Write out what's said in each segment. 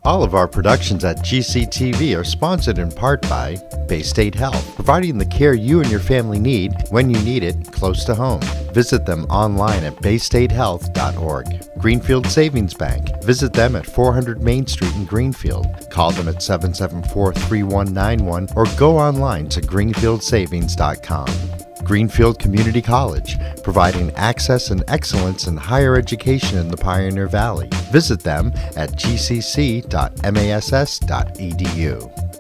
All of our productions at GCTV are sponsored in part by Bay State Health, providing the care you and your family need when you need it close to home. Visit them online at baystatehealth.org. Greenfield Savings Bank. Visit them at 400 Main Street in Greenfield. Call them at 774-3191 or go online to greenfieldsavings.com. Greenfield Community College, providing access and excellence in higher education in the Pioneer Valley. Visit them at gcc.mass.edu.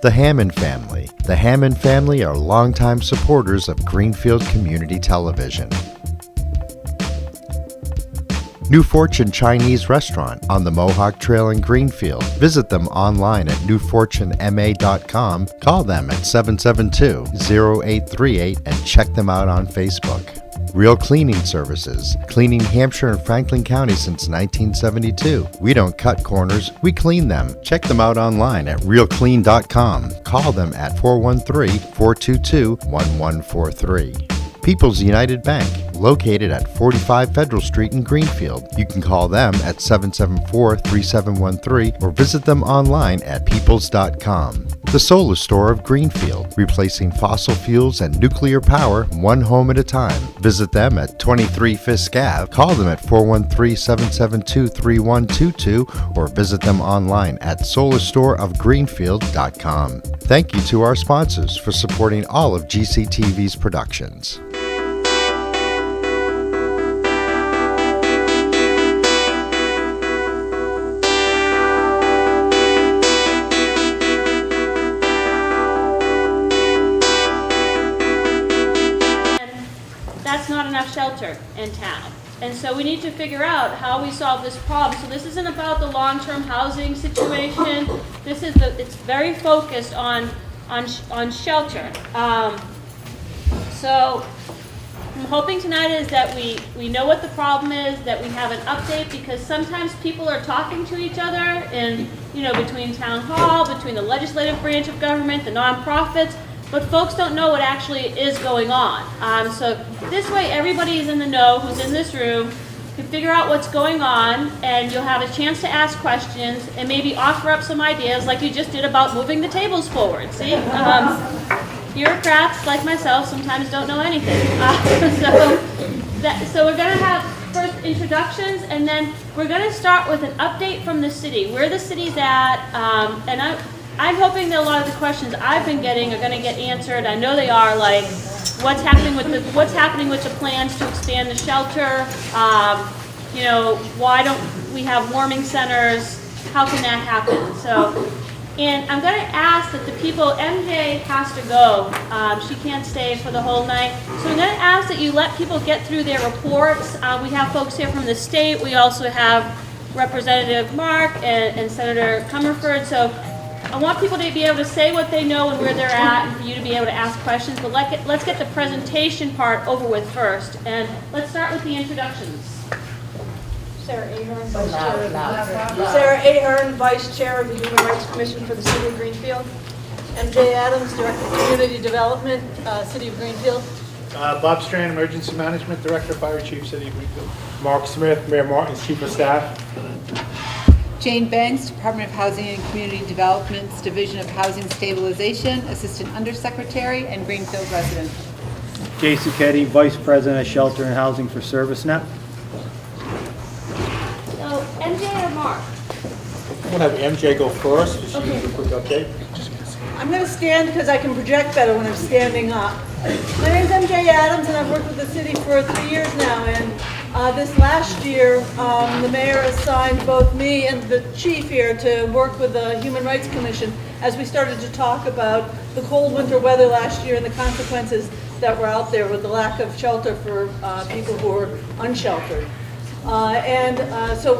The Hammond Family. The Hammond family are longtime supporters of Greenfield Community Television. New Fortune Chinese Restaurant on the Mohawk Trail in Greenfield. Visit them online at newfortunema.com. Call them at 772-0838 and check them out on Facebook. Real Cleaning Services, cleaning Hampshire and Franklin County since 1972. We don't cut corners, we clean them. Check them out online at realclean.com. Call them at 413-422-1143. People's United Bank, located at 45 Federal Street in Greenfield. You can call them at 774-3713 or visit them online at peoples.com. The Solar Store of Greenfield, replacing fossil fuels and nuclear power one home at a time. Visit them at 23 Fisk Ave. Call them at 413-772-3122 or visit them online at solarstoreofgreenfield.com. Thank you to our sponsors for supporting all of GCTV's productions. That's not enough shelter in town. And so we need to figure out how we solve this problem. So this isn't about the long-term housing situation. This is it's very focused on shelter. So I'm hoping tonight is that we know what the problem is, that we have an update, because sometimes people are talking to each other in, between town hall, between the legislative branch of government, the nonprofits, but folks don't know what actually is going on. So this way everybody is in the know who's in this room, can figure out what's going on, and you'll have a chance to ask questions and maybe offer up some ideas like you just did about moving the tables forward. See? Bureaucrats like myself sometimes don't know anything. So we're going to have first introductions, and then we're going to start with an update from the city, where the city's at, and I'm hoping that a lot of the questions I've been getting are going to get answered. I know they are, like what's happening with the plans to expand the shelter. Why don't we have warming centers? How can that happen? So, and I'm going to ask that the people. MJ has to go. She can't stay for the whole night. So I'm going to ask that you let people get through their reports. We have folks here from the state. We also have Representative Mark and Senator Comerford. So I want people to be able to say what they know and where they're at, and for you to be able to ask questions. But let's get the presentation part over with first. And let's start with the introductions. Sarah Ahern, Vice Chair. Sarah Ahern, Vice Chair of the Human Rights Commission for the City of Greenfield. MJ Adams, Director of Community Development, City of Greenfield. Bob Strand, Emergency Management Director, Fire Chief, City of Greenfield. Mark Smith, Mayor Martin's Chief of Staff. Jane Banks, Department of Housing and Community Development's Division of Housing Stabilization, Assistant Undersecretary and Greenfield resident. Jay Succhetti, Vice President of Shelter and Housing for ServiceNet. So MJ or Mark? I'm going to have MJ go first. Just Okay. give a quick update. I'm going to stand because I can project better when I'm standing up. My name is MJ Adams, and I've worked with the city for 3 years now. And this last year, the mayor assigned both me and the chief here to work with the Human Rights Commission as we started to talk about the cold winter weather last year and the consequences that were out there with the lack of shelter for people who were unsheltered. So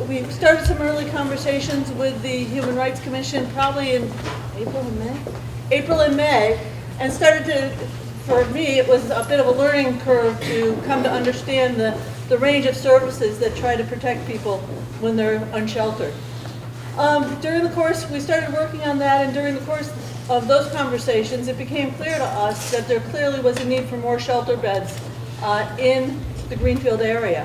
we started some early conversations with the Human Rights Commission probably in April and May, and started to, for me, it was a bit of a learning curve to come to understand the range of services that try to protect people when they're unsheltered. During the course, we started working on that, and during the course of those conversations, it became clear to us that there clearly was a need for more shelter beds in the Greenfield area.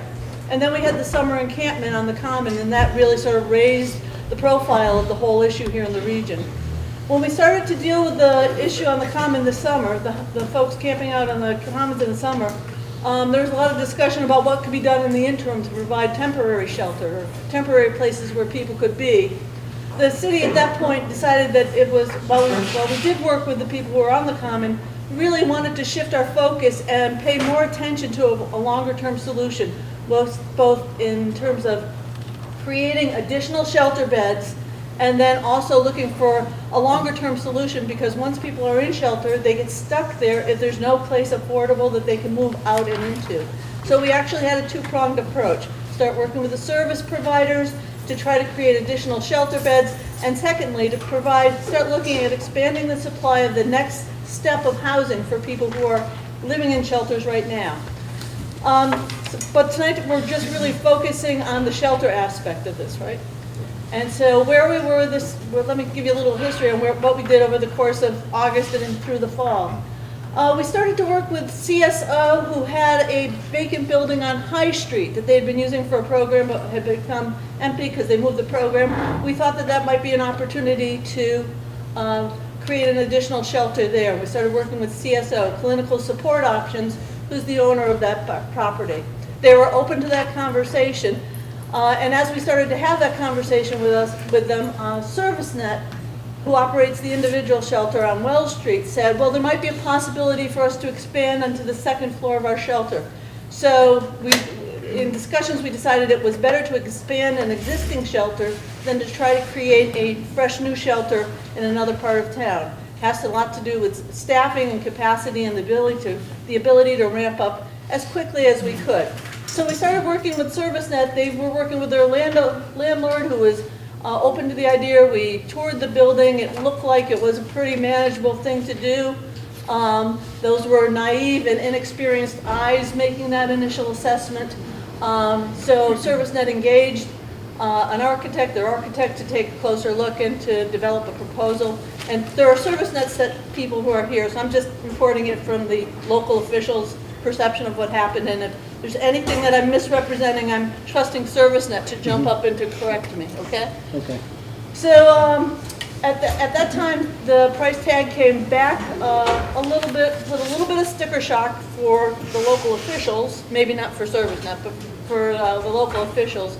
And then we had the summer encampment on the Common, and that really sort of raised the profile of the whole issue here in the region. When we started to deal with the issue on the common this summer, the folks camping out on the commons in the summer, there was a lot of discussion about what could be done in the interim to provide temporary shelter, or temporary places where people could be. The city at that point decided that it was, while we did work with the people who were on the common, we really wanted to shift our focus and pay more attention to a longer term solution, both in terms of creating additional shelter beds and then also looking for a longer term solution, because once people are in shelter, they get stuck there if there's no place affordable that they can move out and into. So we actually had a two-pronged approach. Start working with the service providers to try to create additional shelter beds, and secondly, to start looking at expanding the supply of the next step of housing for people who are living in shelters right now. But tonight we're just really focusing on the shelter aspect of this, right? And so where we were let me give you a little history on what we did over the course of August and through the fall. We started to work with CSO, who had a vacant building on High Street that they had been using for a program but had become empty because they moved the program. We thought that that might be an opportunity to create an additional shelter there. We started working with CSO, Clinical Support Options, who's the owner of that property. They were open to that conversation. And as we started to have that conversation with them, ServiceNet, who operates the individual shelter on Wells Street, said, well, there might be a possibility for us to expand onto the second floor of our shelter. So in discussions, we decided it was better to expand an existing shelter than to try to create a fresh new shelter in another part of town. It has a lot to do with staffing and capacity and the ability to ramp up as quickly as we could. So we started working with ServiceNet. They were working with their landlord, who was open to the idea. We toured the building. It looked like it was a pretty manageable thing to do. Those were naive and inexperienced eyes making that initial assessment. So ServiceNet engaged their architect, to take a closer look and to develop a proposal. And there are ServiceNet people who are here, so I'm just reporting it from the local officials' perception of what happened. And if there's anything that I'm misrepresenting, I'm trusting ServiceNet to jump up and to correct me, okay? Okay. So at that time, the price tag came back a little bit, with a little bit of sticker shock for the local officials, maybe not for ServiceNet, but for the local officials.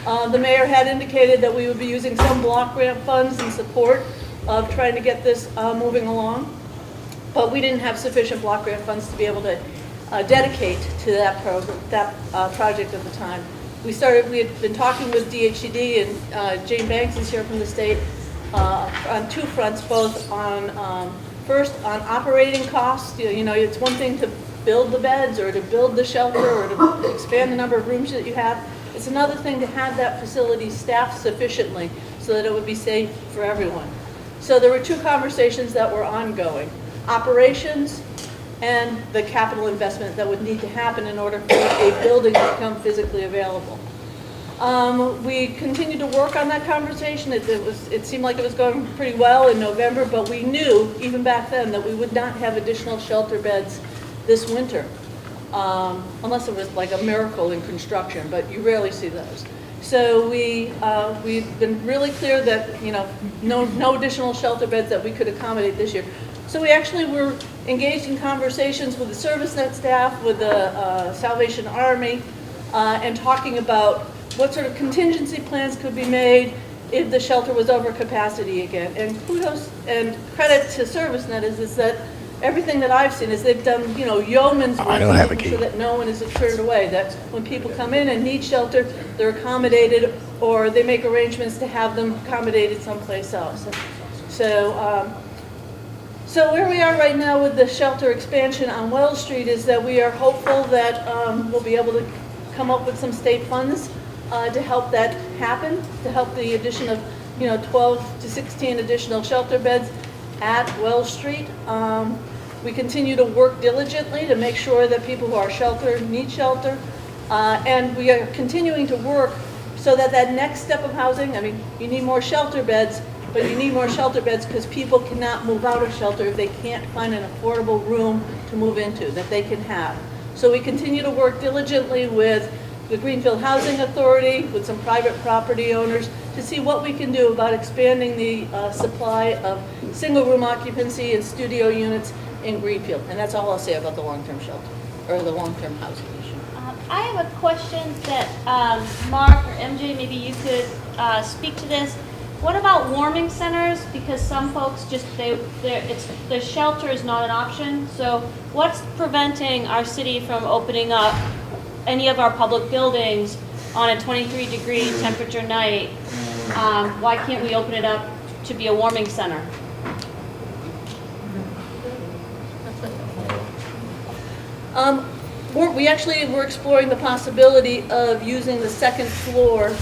The mayor had indicated that we would be using some block grant funds in support of trying to get this moving along, but we didn't have sufficient block grant funds to be able to dedicate to that project at the time. We had been talking with DHCD, and Jane Banks is here from the state, on two fronts, both on first on operating costs. You know, it's one thing to build the beds or to build the shelter or to expand the number of rooms that you have. It's another thing to have that facility staffed sufficiently so that it would be safe for everyone. So there were two conversations that were ongoing: operations and the capital investment that would need to happen in order for a building to become physically available. We continued to work on that conversation. It seemed like it was going pretty well in November, but we knew even back then that we would not have additional shelter beds this winter, unless it was like a miracle in construction, but you rarely see those. So we've been really clear that, you know, no additional shelter beds that we could accommodate this year. So we actually were engaged in conversations with the ServiceNet staff, with the Salvation Army, and talking about what sort of contingency plans could be made if the shelter was over capacity again. And kudos and credit to ServiceNet is that everything that I've seen is they've done, you know, yeoman's work making sure that no one is turned away, that when people come in and need shelter, they're accommodated, or they make arrangements to have them accommodated someplace else. So where we are right now with the shelter expansion on Wells Street is that we are hopeful that we'll be able to come up with some state funds to help that happen, to help the addition of, you know, 12 to 16 additional shelter beds at Wells Street. We continue to work diligently to make sure that people who are sheltered need shelter, and we are continuing to work so that that next step of housing, I mean, you need more shelter beds, but you need more shelter beds because people cannot move out of shelter if they can't find an affordable room to move into that they can have. So we continue to work diligently with the Greenfield Housing Authority, with some private property owners, to see what we can do about expanding the supply of single-room occupancy and studio units in Greenfield. And that's all I'll say about the long-term shelter, or the long-term housing issue. I have a question that Mark or MJ, maybe you could speak to this. What about warming centers? Because some folks just, the shelter is not an option. So what's preventing our city from opening up any of our public buildings on a 23-degree temperature night? Why can't we open it up to be a warming center? We actually were exploring the possibility of using the second floor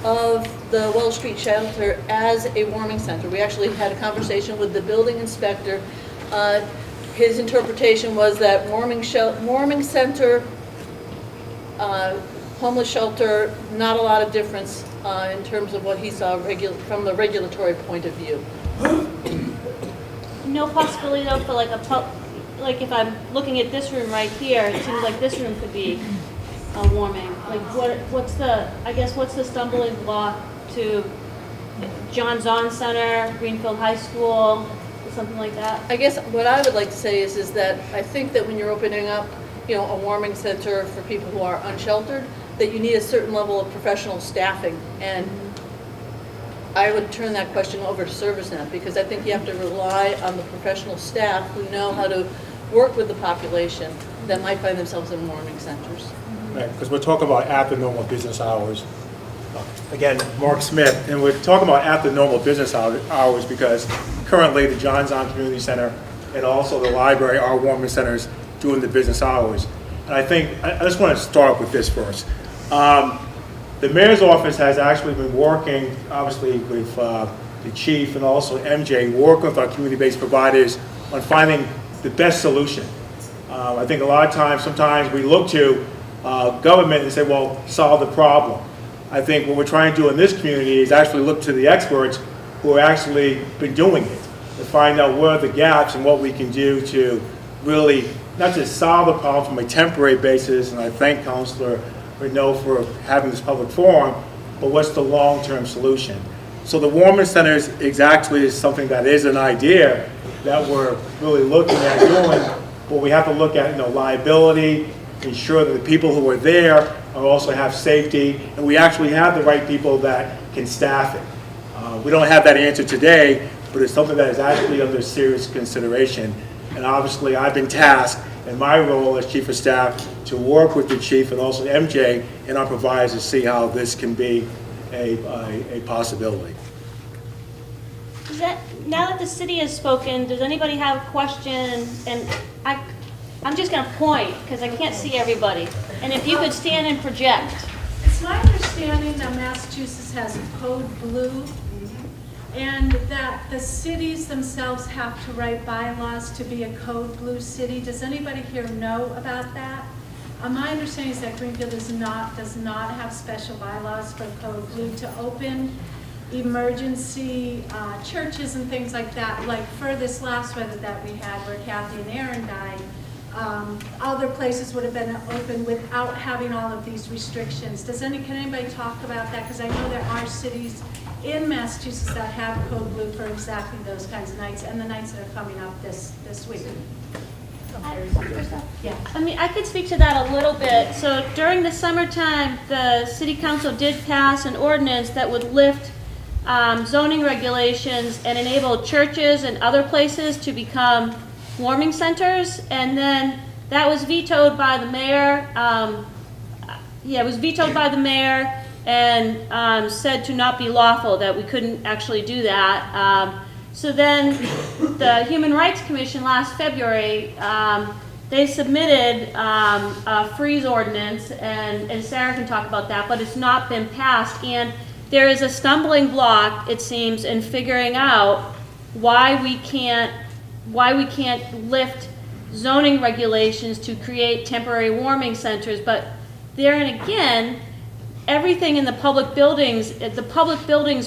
of the Wells Street shelter as a warming center. We actually had a conversation with the building inspector. His interpretation was that warming center, homeless shelter, not a lot of difference in terms of what he saw from the regulatory point of view. No possibility though for like like if I'm looking at this room right here, it seems like this room could be warming. Like what's the stumbling block to John Zahn Center, Greenfield High School, something like that? I guess what I would like to say is that I think that when you're opening up, a warming center for people who are unsheltered, that you need a certain level of professional staffing. And I would turn that question over to ServiceNet, because I think you have to rely on the professional staff who know how to work with the population that might find themselves in warming centers. Right, because we're talking about after normal business hours. Again, Mark Smith, and we're talking about after normal business hours because currently the John Zahn Community Center and also the library are warming centers during the business hours. And I think, I just want to start with this first. The mayor's office has actually been working, obviously, with the chief and also MJ, working with our community-based providers on finding the best solution. I think a lot of times, sometimes we look to government and say, well, solve the problem. I think what we're trying to do in this community is actually look to the experts who have actually been doing it to find out where are the gaps and what we can do to really not just solve the problem from a temporary basis, and I thank Councilor Renaud for having this public forum, but what's the long-term solution? So the warming centers exactly is something that is an idea that we're really looking at doing, but we have to look at liability, ensure that the people who are there also have safety, and we actually have the right people that can staff it. We don't have that answer today, but it's something that is actually under serious consideration. And obviously I've been tasked in my role as Chief of Staff to work with the Chief and also MJ and our providers to see how this can be a possibility. Now that the city has spoken, does anybody have a question? And I'm just going to point because I can't see everybody. And if you could stand and project. It's my understanding that Massachusetts has Code Blue, and that the cities themselves have to write bylaws to be a Code Blue city. Does anybody here know about that? My understanding is that Greenfield does not have special bylaws for Code Blue to open emergency churches and things like that. Like for this last weather that we had where Kathy and Aaron died, other places would have been open without having all of these restrictions. Can anybody talk about that? Because I know there are cities in Massachusetts that have Code Blue for exactly those kinds of nights, and the nights that are coming up this week. Yeah, I mean, I could speak to that a little bit. So during the summertime, the city council did pass an ordinance that would lift zoning regulations and enable churches and other places to become warming centers, and then that was vetoed by the mayor. It was vetoed by the mayor and said to not be lawful, that we couldn't actually do that. So then the Human Rights Commission last February, they submitted a freeze ordinance, and Sarah can talk about that, but it's not been passed. And there is a stumbling block, it seems, in figuring out why we can't lift zoning regulations to create temporary warming centers. But there and again, everything in the public buildings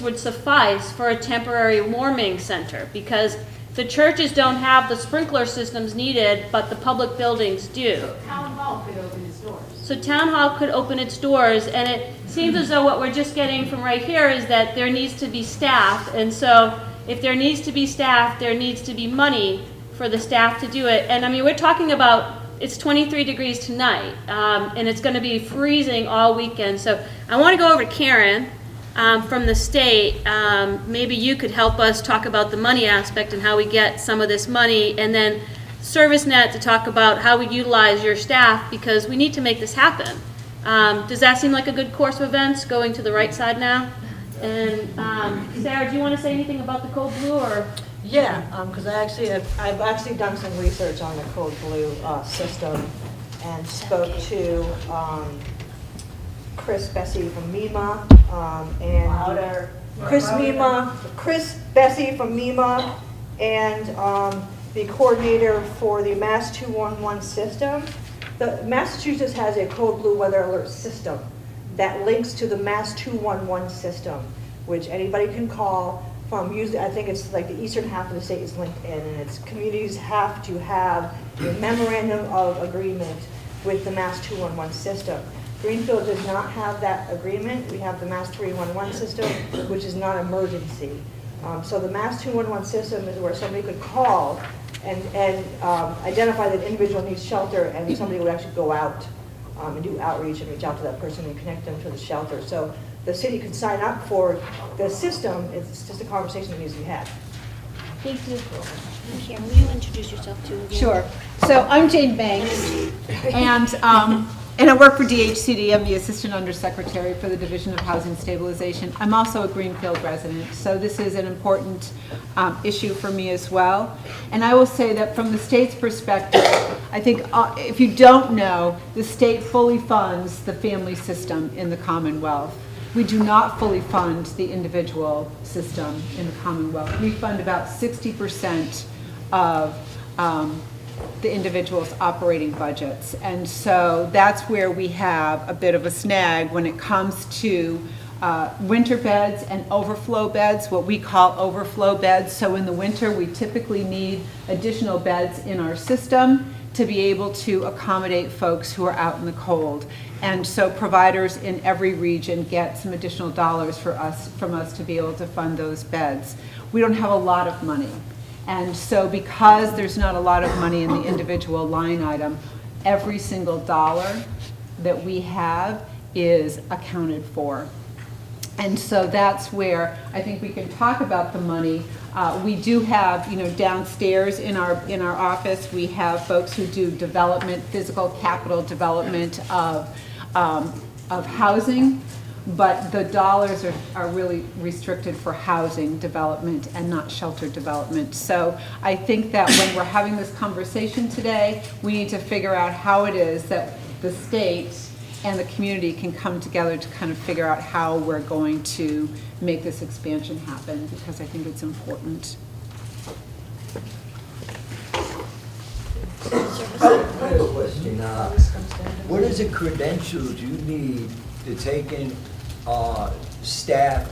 would suffice for a temporary warming center, because the churches don't have the sprinkler systems needed, but the public buildings do. Town hall could open its doors. so town hall could open its doors, and it seems as though what we're just getting from right here is that there needs to be staff, and so if there needs to be staff, there needs to be money for the staff to do it. And I mean, we're talking about, it's 23 degrees tonight, and it's gonna be freezing all weekend. So I wanna go over to Karen from the state. Maybe you could help us talk about the money aspect and how we get some of this money, and then ServiceNet to talk about how we utilize your staff, because we need to make this happen. Does that seem like a good course of events, going to the right side now? And Sarah, do you want to say anything about the Code Blue, or? Yeah, because I've actually done some research on the Code Blue system and spoke to Chris Bessie from MEMA and Chris Bessie from MEMA and the coordinator for the Mass 211 system. The Massachusetts has a Code Blue weather alert system that links to the Mass 211 system, which anybody can call from. Usually, I think it's like the eastern half of the state is linked in, and its communities have to have a memorandum of agreement with the Mass 211 system. Greenfield does not have that agreement. We have the Mass 311 system, which is not emergency. So the Mass 211 system is where somebody could call and identify that individual needs shelter, and somebody would actually go out and do outreach and reach out to that person and connect them to the shelter. So the city could sign up for the system. It's just a conversation that needs to be had. Thank you. Karen, will you introduce yourself too again? Sure. So I'm Jane Banks, and I work for DHCD. I'm the Assistant Undersecretary for the Division of Housing Stabilization. I'm also a Greenfield resident, so this is an important issue for me as well. And I will say that from the state's perspective, I think if you don't know, the state fully funds the family system in the Commonwealth. We do not fully fund the individual system in the Commonwealth. We fund about 60% of the individual's operating budgets. And so that's where we have a bit of a snag when it comes to winter beds and overflow beds, what we call overflow beds. So in the winter, we typically need additional beds in our system to be able to accommodate folks who are out in the cold. And so providers in every region get some additional dollars from us to be able to fund those beds. We don't have a lot of money. And so because there's not a lot of money in the individual line item, every single dollar that we have is accounted for. And so that's where I think we can talk about the money. We do have, downstairs in our office, we have folks who do development, physical capital development of housing, but the dollars are really restricted for housing development and not shelter development. So I think that when we're having this conversation today, we need to figure out how it is that the state and the community can come together to kind of figure out how we're going to make this expansion happen, because I think it's important. I have a question. What is the credentials you need to take in staff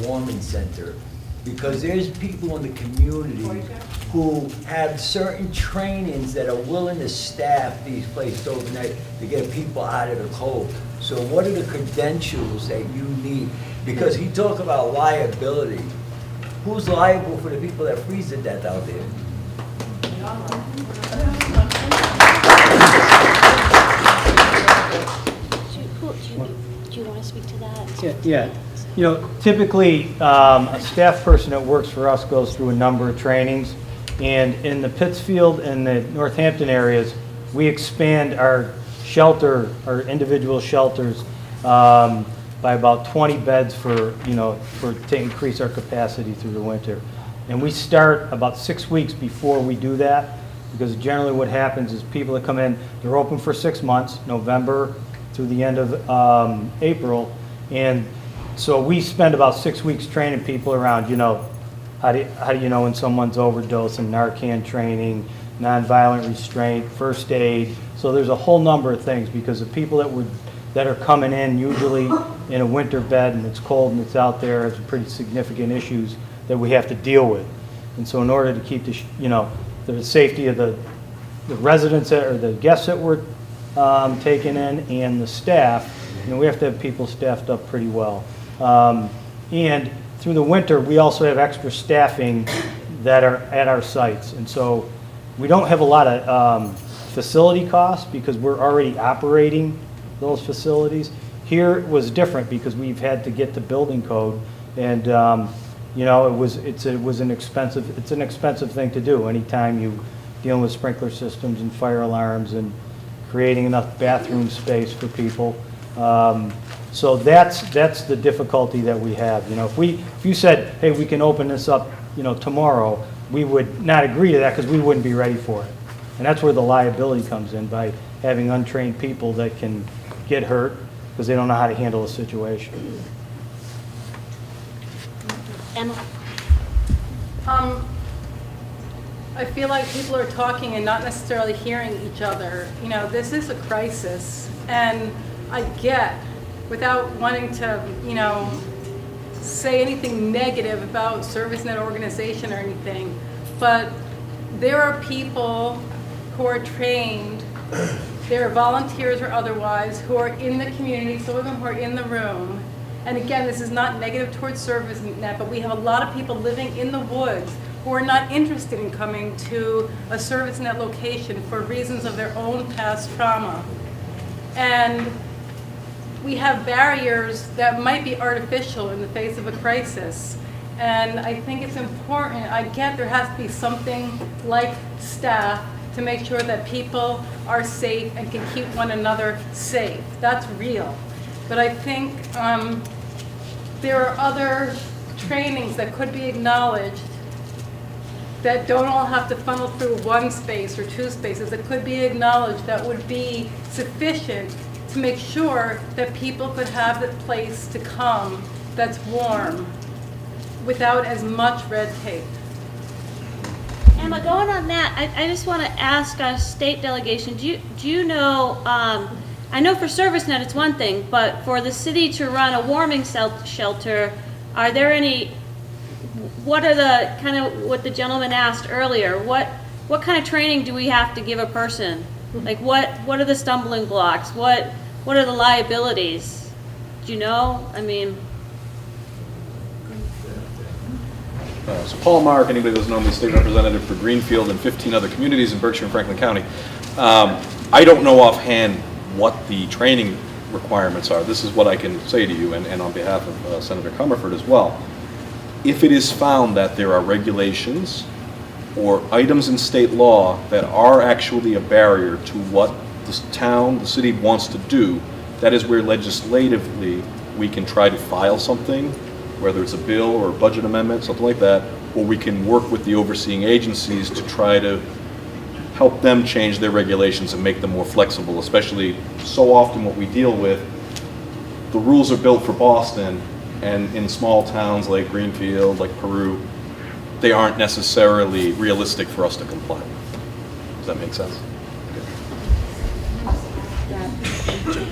warming center? Because there's people in the community who have certain trainings that are willing to staff these places overnight to get people out of the cold. So what are the credentials that you need? Because he talked about liability. Who's liable for the people that freeze to death out there? Do you want to speak to that? Yeah. Typically, a staff person that works for us goes through a number of trainings, and in the Pittsfield and the Northampton areas, we expand our individual shelters by about 20 beds to increase our capacity through the winter. And we start about 6 weeks before we do that, because generally what happens is people that come in, they're open for 6 months, November through the end of April, and so we spend about 6 weeks training people around, how do you know when someone's overdosing, Narcan training, nonviolent restraint, first aid. So there's a whole number of things, because the people that are coming in usually in a winter bed and it's cold and it's out there, it's pretty significant issues that we have to deal with. And so in order to keep the safety of the residents or the guests that we're taken in, and the staff, we have to have people staffed up pretty well. And through the winter, we also have extra staffing that are at our sites. And so we don't have a lot of facility costs because we're already operating those facilities. Here it was different because we've had to get the building code, and it's an expensive thing to do anytime you dealing with sprinkler systems and fire alarms and creating enough bathroom space for people. So that's the difficulty that we have. If you said, hey, we can open this up, tomorrow, we would not agree to that because we wouldn't be ready for it. And that's where the liability comes in, by having untrained people that can get hurt because they don't know how to handle a situation. Emma? I feel like people are talking and not necessarily hearing each other. This is a crisis, and I get, without wanting to, say anything negative about ServiceNet organization or anything, but there are people who are trained, there are volunteers or otherwise, who are in the community, some of them who are in the room. And again, this is not negative towards ServiceNet, but we have a lot of people living in the woods who are not interested in coming to a ServiceNet location for reasons of their own past trauma. And we have barriers that might be artificial in the face of a crisis. And I think it's important, I get there has to be something like staff to make sure that people are safe and can keep one another safe. That's real. But I think there are other trainings that could be acknowledged that don't all have to funnel through one space or two spaces, that could be acknowledged that would be sufficient to make sure that people could have the place to come that's warm without as much red tape. Emma, going on that, I just want to ask our state delegation, do you know, I know for ServiceNet it's one thing, but for the city to run a warming shelter, are there any, what are the, kind of what the gentleman asked earlier, what kind of training do we have to give a person? Like what are the stumbling blocks? What are the liabilities? Do you know? I mean... So Paul Mark, anybody that doesn't know me, state representative for Greenfield and 15 other communities in Berkshire and Franklin County. I don't know offhand what the training requirements are. This is what I can say to you, and on behalf of Senator Comerford as well. If it is found that there are regulations or items in state law that are actually a barrier to what the town, the city wants to do, that is where legislatively we can try to file something, whether it's a bill or a budget amendment, something like that, or we can work with the overseeing agencies to try to help them change their regulations and make them more flexible, especially so often what we deal with, the rules are built for Boston, and in small towns like Greenfield, like Peru, they aren't necessarily realistic for us to comply with. Does that make sense?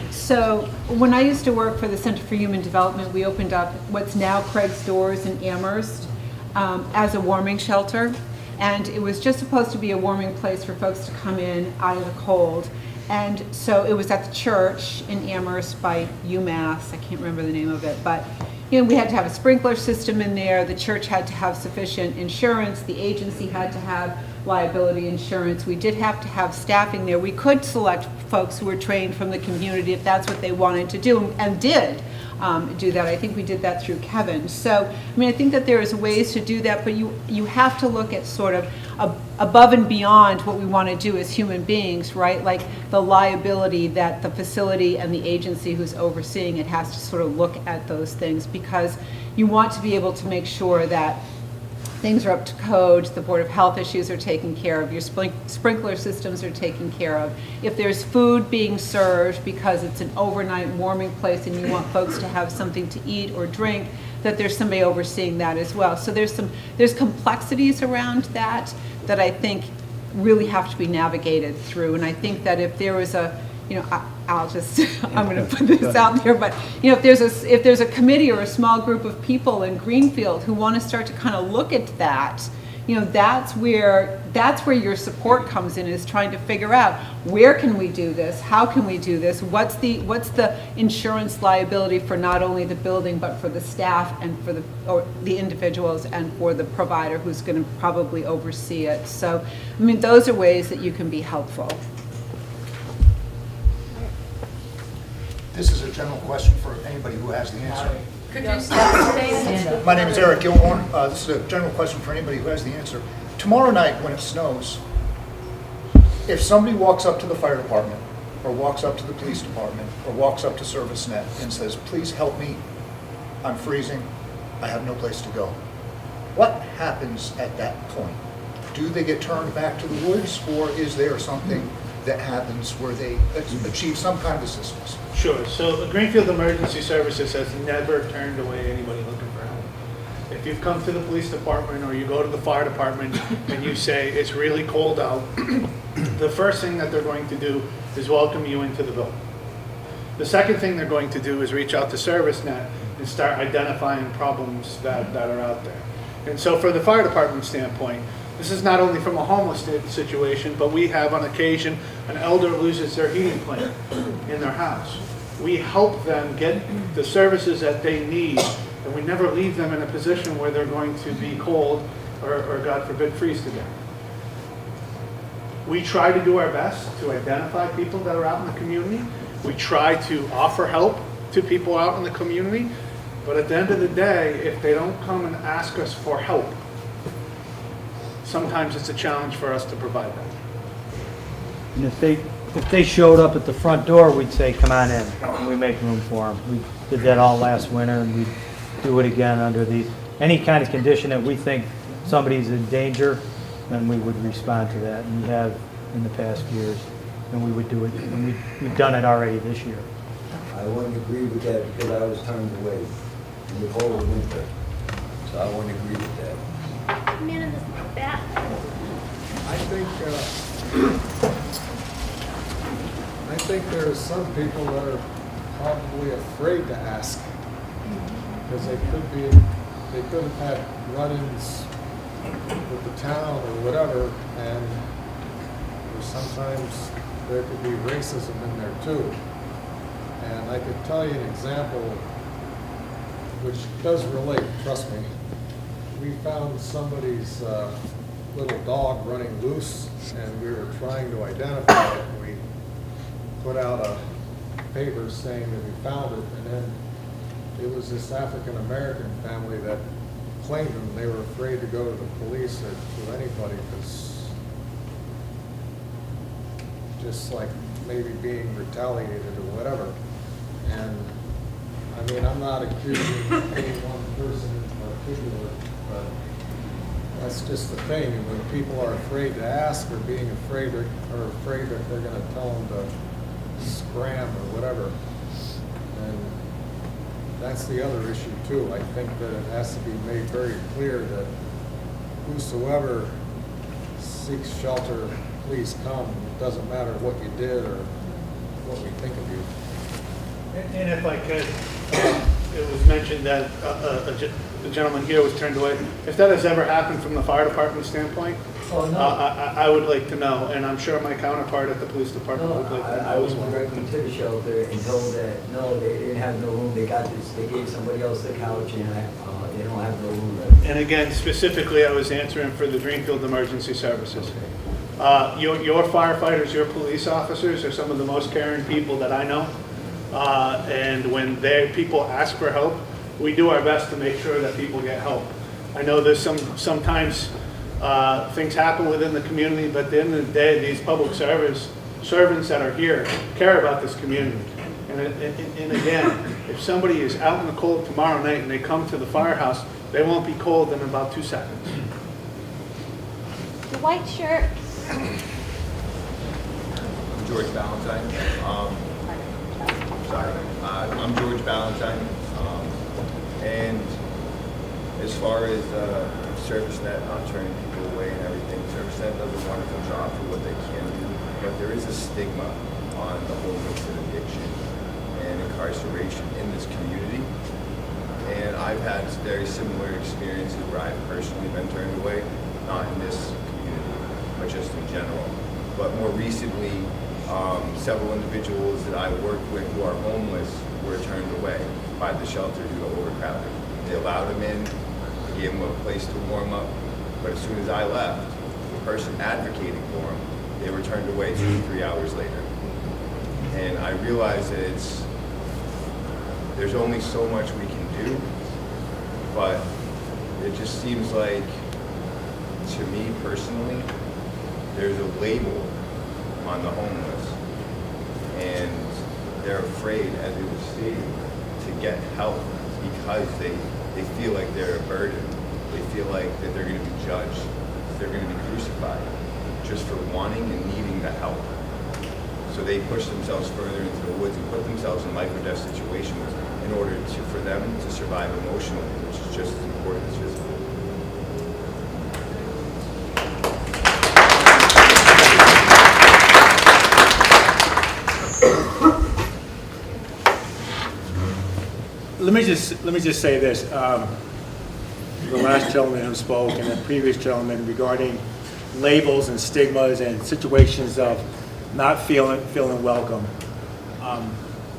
So when I used to work for the Center for Human Development, we opened up what's now Craig's Doors in Amherst as a warming shelter. And it was just supposed to be a warming place for folks to come in out of the cold. And so it was at the church in Amherst by UMass, I can't remember the name of it, but we had to have a sprinkler system in there, the church had to have sufficient insurance, the agency had to have liability insurance, we did have to have staffing there. We could select folks who were trained from the community if that's what they wanted to do, and did do that. I think we did that through Kevin. So, I think that there is ways to do that, but you have to look at sort of above and beyond what we want to do as human beings, right? Like the liability that the facility and the agency who's overseeing it has to sort of look at those things, because you want to be able to make sure that things are up to code, the Board of Health issues are taken care of, your sprinkler systems are taken care of. If there's food being served because it's an overnight warming place and you want folks to have something to eat or drink, that there's somebody overseeing that as well. So there's complexities around that I think really have to be navigated through. And I think that if there was a, I'm going to put this out there, but if there's a committee or a small group of people in Greenfield who want to start to kind of look at that, you know, that's where your support comes in, is trying to figure out, where can we do this? How can we do this? What's the insurance liability for not only the building, but for the staff and for the individuals and for the provider who's going to probably oversee it. So, I mean, those are ways that you can be helpful. This is a general question for anybody who has the answer. Could you stay? My name is Eric Gilmore. This is a general question for anybody who has the answer. Tomorrow night, when it snows, if somebody walks up to the fire department, or walks up to the police department, or walks up to ServiceNet and says, please help me, I'm freezing, I have no place to go, what happens at that point? Do they get turned back to the woods, or is there something that happens where they achieve some kind of assistance? Sure. So Greenfield Emergency Services has never turned away anybody looking for help. If you've come to the police department or you go to the fire department and you say it's really cold out, the first thing that they're going to do is welcome you into the building. The second thing they're going to do is reach out to ServiceNet and start identifying problems that are out there. And so for the fire department standpoint, this is not only from a homeless situation, but we have on occasion an elder loses their heating plant in their house. We help them get the services that they need, and we never leave them in a position where they're going to be cold or God forbid, freeze to death. We try to do our best to identify people that are out in the community. We try to offer help to people out in the community, but at the end of the day, if they don't come and ask us for help, sometimes it's a challenge for us to provide that. And if they showed up at the front door, we'd say, come on in, and we make room for them. We did that all last winter, and we do it again under any kind of condition that we think somebody's in danger, then we would respond to that, and we have in the past years, and we would do it, and we've done it already this year. I wouldn't agree with that because I was turned away in the cold winter, so I wouldn't agree with that. Man in the back. I think there are some people that are probably afraid to ask because they could have had run-ins with the town or whatever, and sometimes there could be racism in there too. And I could tell you an example which does relate, trust me. We found somebody's little dog running loose, and we were trying to identify it. We put out a paper saying that we found it, and then it was this African-American family that claimed him. They were afraid to go to the police or to anybody because just like maybe being retaliated or whatever. And I mean, I'm not accusing any one person in particular, but that's just the thing. And when people are afraid to ask or being afraid or afraid that they're going to tell them to scram or whatever, and that's the other issue too. I think that it has to be made very clear that whosoever seeks shelter, please come. It doesn't matter what you did or what we think of you. And if I could, it was mentioned that the gentleman here was turned away. If that has ever happened from the fire department standpoint, I would like to know, and I'm sure my counterpart at the police department would like to know I as was well. directly to the shelter and told that, no, they didn't have no room, they got this, they gave somebody else the couch and they don't have no room left. And again, specifically, I was answering for the Greenfield Emergency Services. Your firefighters, your police officers are some of the most caring people that I know. And when people ask for help, we do our best to make sure that people get help. I know there's sometimes things happen within the community, but at the end of the day, these public servants that are here care about this community. And again, if somebody is out in the cold tomorrow night and they come to the firehouse, they won't be cold in about 2 seconds. The white shirt. I'm George Valentine. I'm George Valentine. And as far as ServiceNet not turning people away and everything, ServiceNet does a wonderful job for what they can do, but there is a stigma on the whole mix of addiction and incarceration in this community. And I've had very similar experiences where I've personally been turned away. not in this community, but just in general. But more recently, several individuals that I worked with who are homeless were turned away by the shelter due to overcrowding. They allowed them in, they gave them a place to warm up, but as soon as I left, the person advocating for them, they were turned away 2 to 3 hours later. And I realized that there's only so much we can do, but it just seems like, to me personally, there's a label on the homeless, and they're afraid, as it was stated, to get help because they feel like they're a burden. They feel like that they're going to be judged, they're going to be crucified just for wanting and needing the help. So they push themselves further into the woods and put themselves in life or death situations in order for them to survive emotionally, which is just as important as physically. Let me just say this. The last gentleman who spoke and the previous gentleman regarding labels and stigmas and situations of not feeling welcome.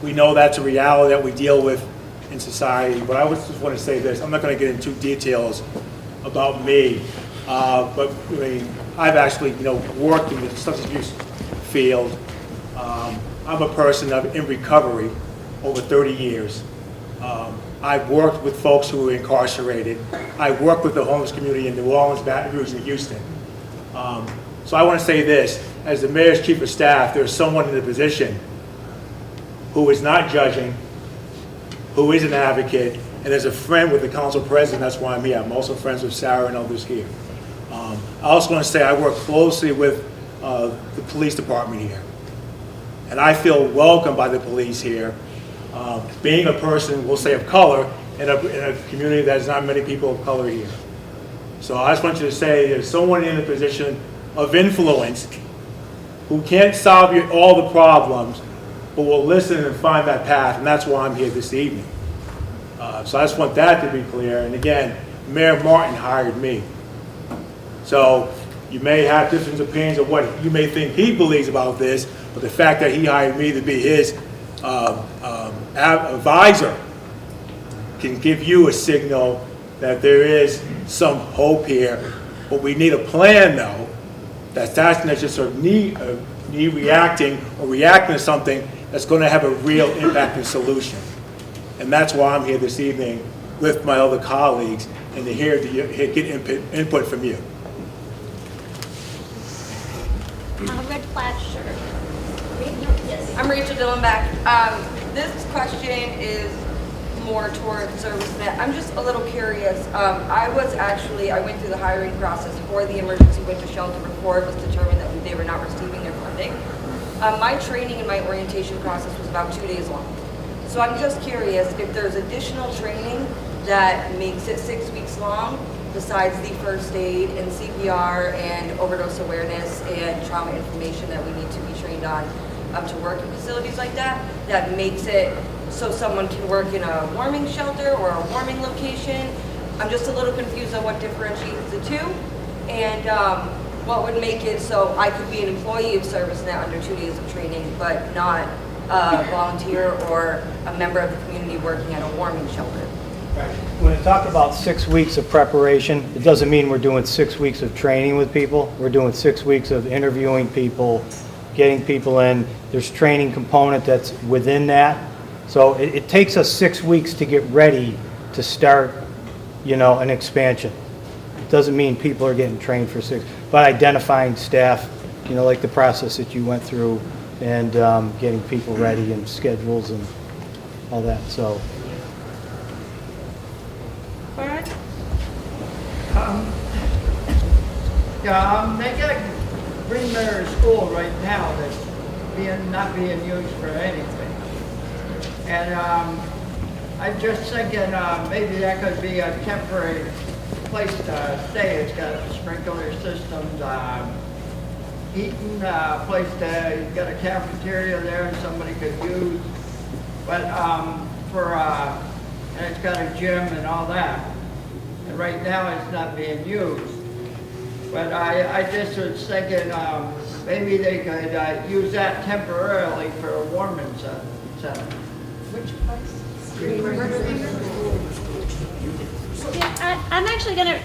We know that's a reality that we deal with in society, but I just want to say this. I'm not going to get into details about me, but I mean, I've actually worked in the substance abuse field. I'm a person in recovery over 30 years. I've worked with folks who are incarcerated. I work with the homeless community in New Orleans, Baton Rouge, and Houston. So I want to say this, as the mayor's chief of staff, there's someone in the position who is not judging, who is an advocate, and as a friend with the council president, that's why I'm here. I'm also friends with Sarah and others here. I also want to say I work closely with the police department here. And I feel welcomed by the police here. Being a person, we'll say, of color in a community that has not many people of color here. So I just want you to say there's someone in a position of influence who can't solve all the problems, but will listen and find that path, and that's why I'm here this evening. So I just want that to be clear. And again, Mayor Martin hired me. So you may have different opinions of what you may think he believes about this, but the fact that he hired me to be his advisor can give you a signal that there is some hope here. But we need a plan, though, that's not just sort of knee reacting or reacting to something that's going to have a real impact and solution. And that's why I'm here this evening with my other colleagues and to get input from you. Red plaid shirt. Yes. I'm Rachel Dillenbeck. This question is more towards ServiceNet. I'm just a little curious. I went through the hiring process for the emergency winter shelter before it was determined that they were not receiving their funding. My training and my orientation process was about 2 days long. So I'm just curious if there's additional training that makes it 6 weeks long, besides the first aid and CPR and overdose awareness and trauma information that we need to be trained on to work in facilities like that, that makes it so someone can work in a warming shelter or a warming location. I'm just a little confused on what differentiates the two, and what would make it so I could be an employee of ServiceNet under 2 days of training, but not a volunteer or a member of the community working at a warming shelter. When I talk about 6 weeks of preparation, it doesn't mean we're doing 6 weeks of training with people. We're doing 6 weeks of interviewing people, getting people in. There's training component that's within that. So it takes us 6 weeks to get ready to start, an expansion. It doesn't mean people are getting trained for 6, but identifying staff, like the process that you went through, and getting people ready and schedules and all that. So. They got a Green Mirror School right now that's not being used for anything. And I'm just thinking maybe that could be a temporary place to stay. It's got sprinkler systems, heating, place to, you've got a cafeteria there and somebody could use. But and it's got a gym and all that. And right now it's not being used. But I just was thinking, maybe they could use that temporarily for a warming center. Which Yeah, I'm actually gonna,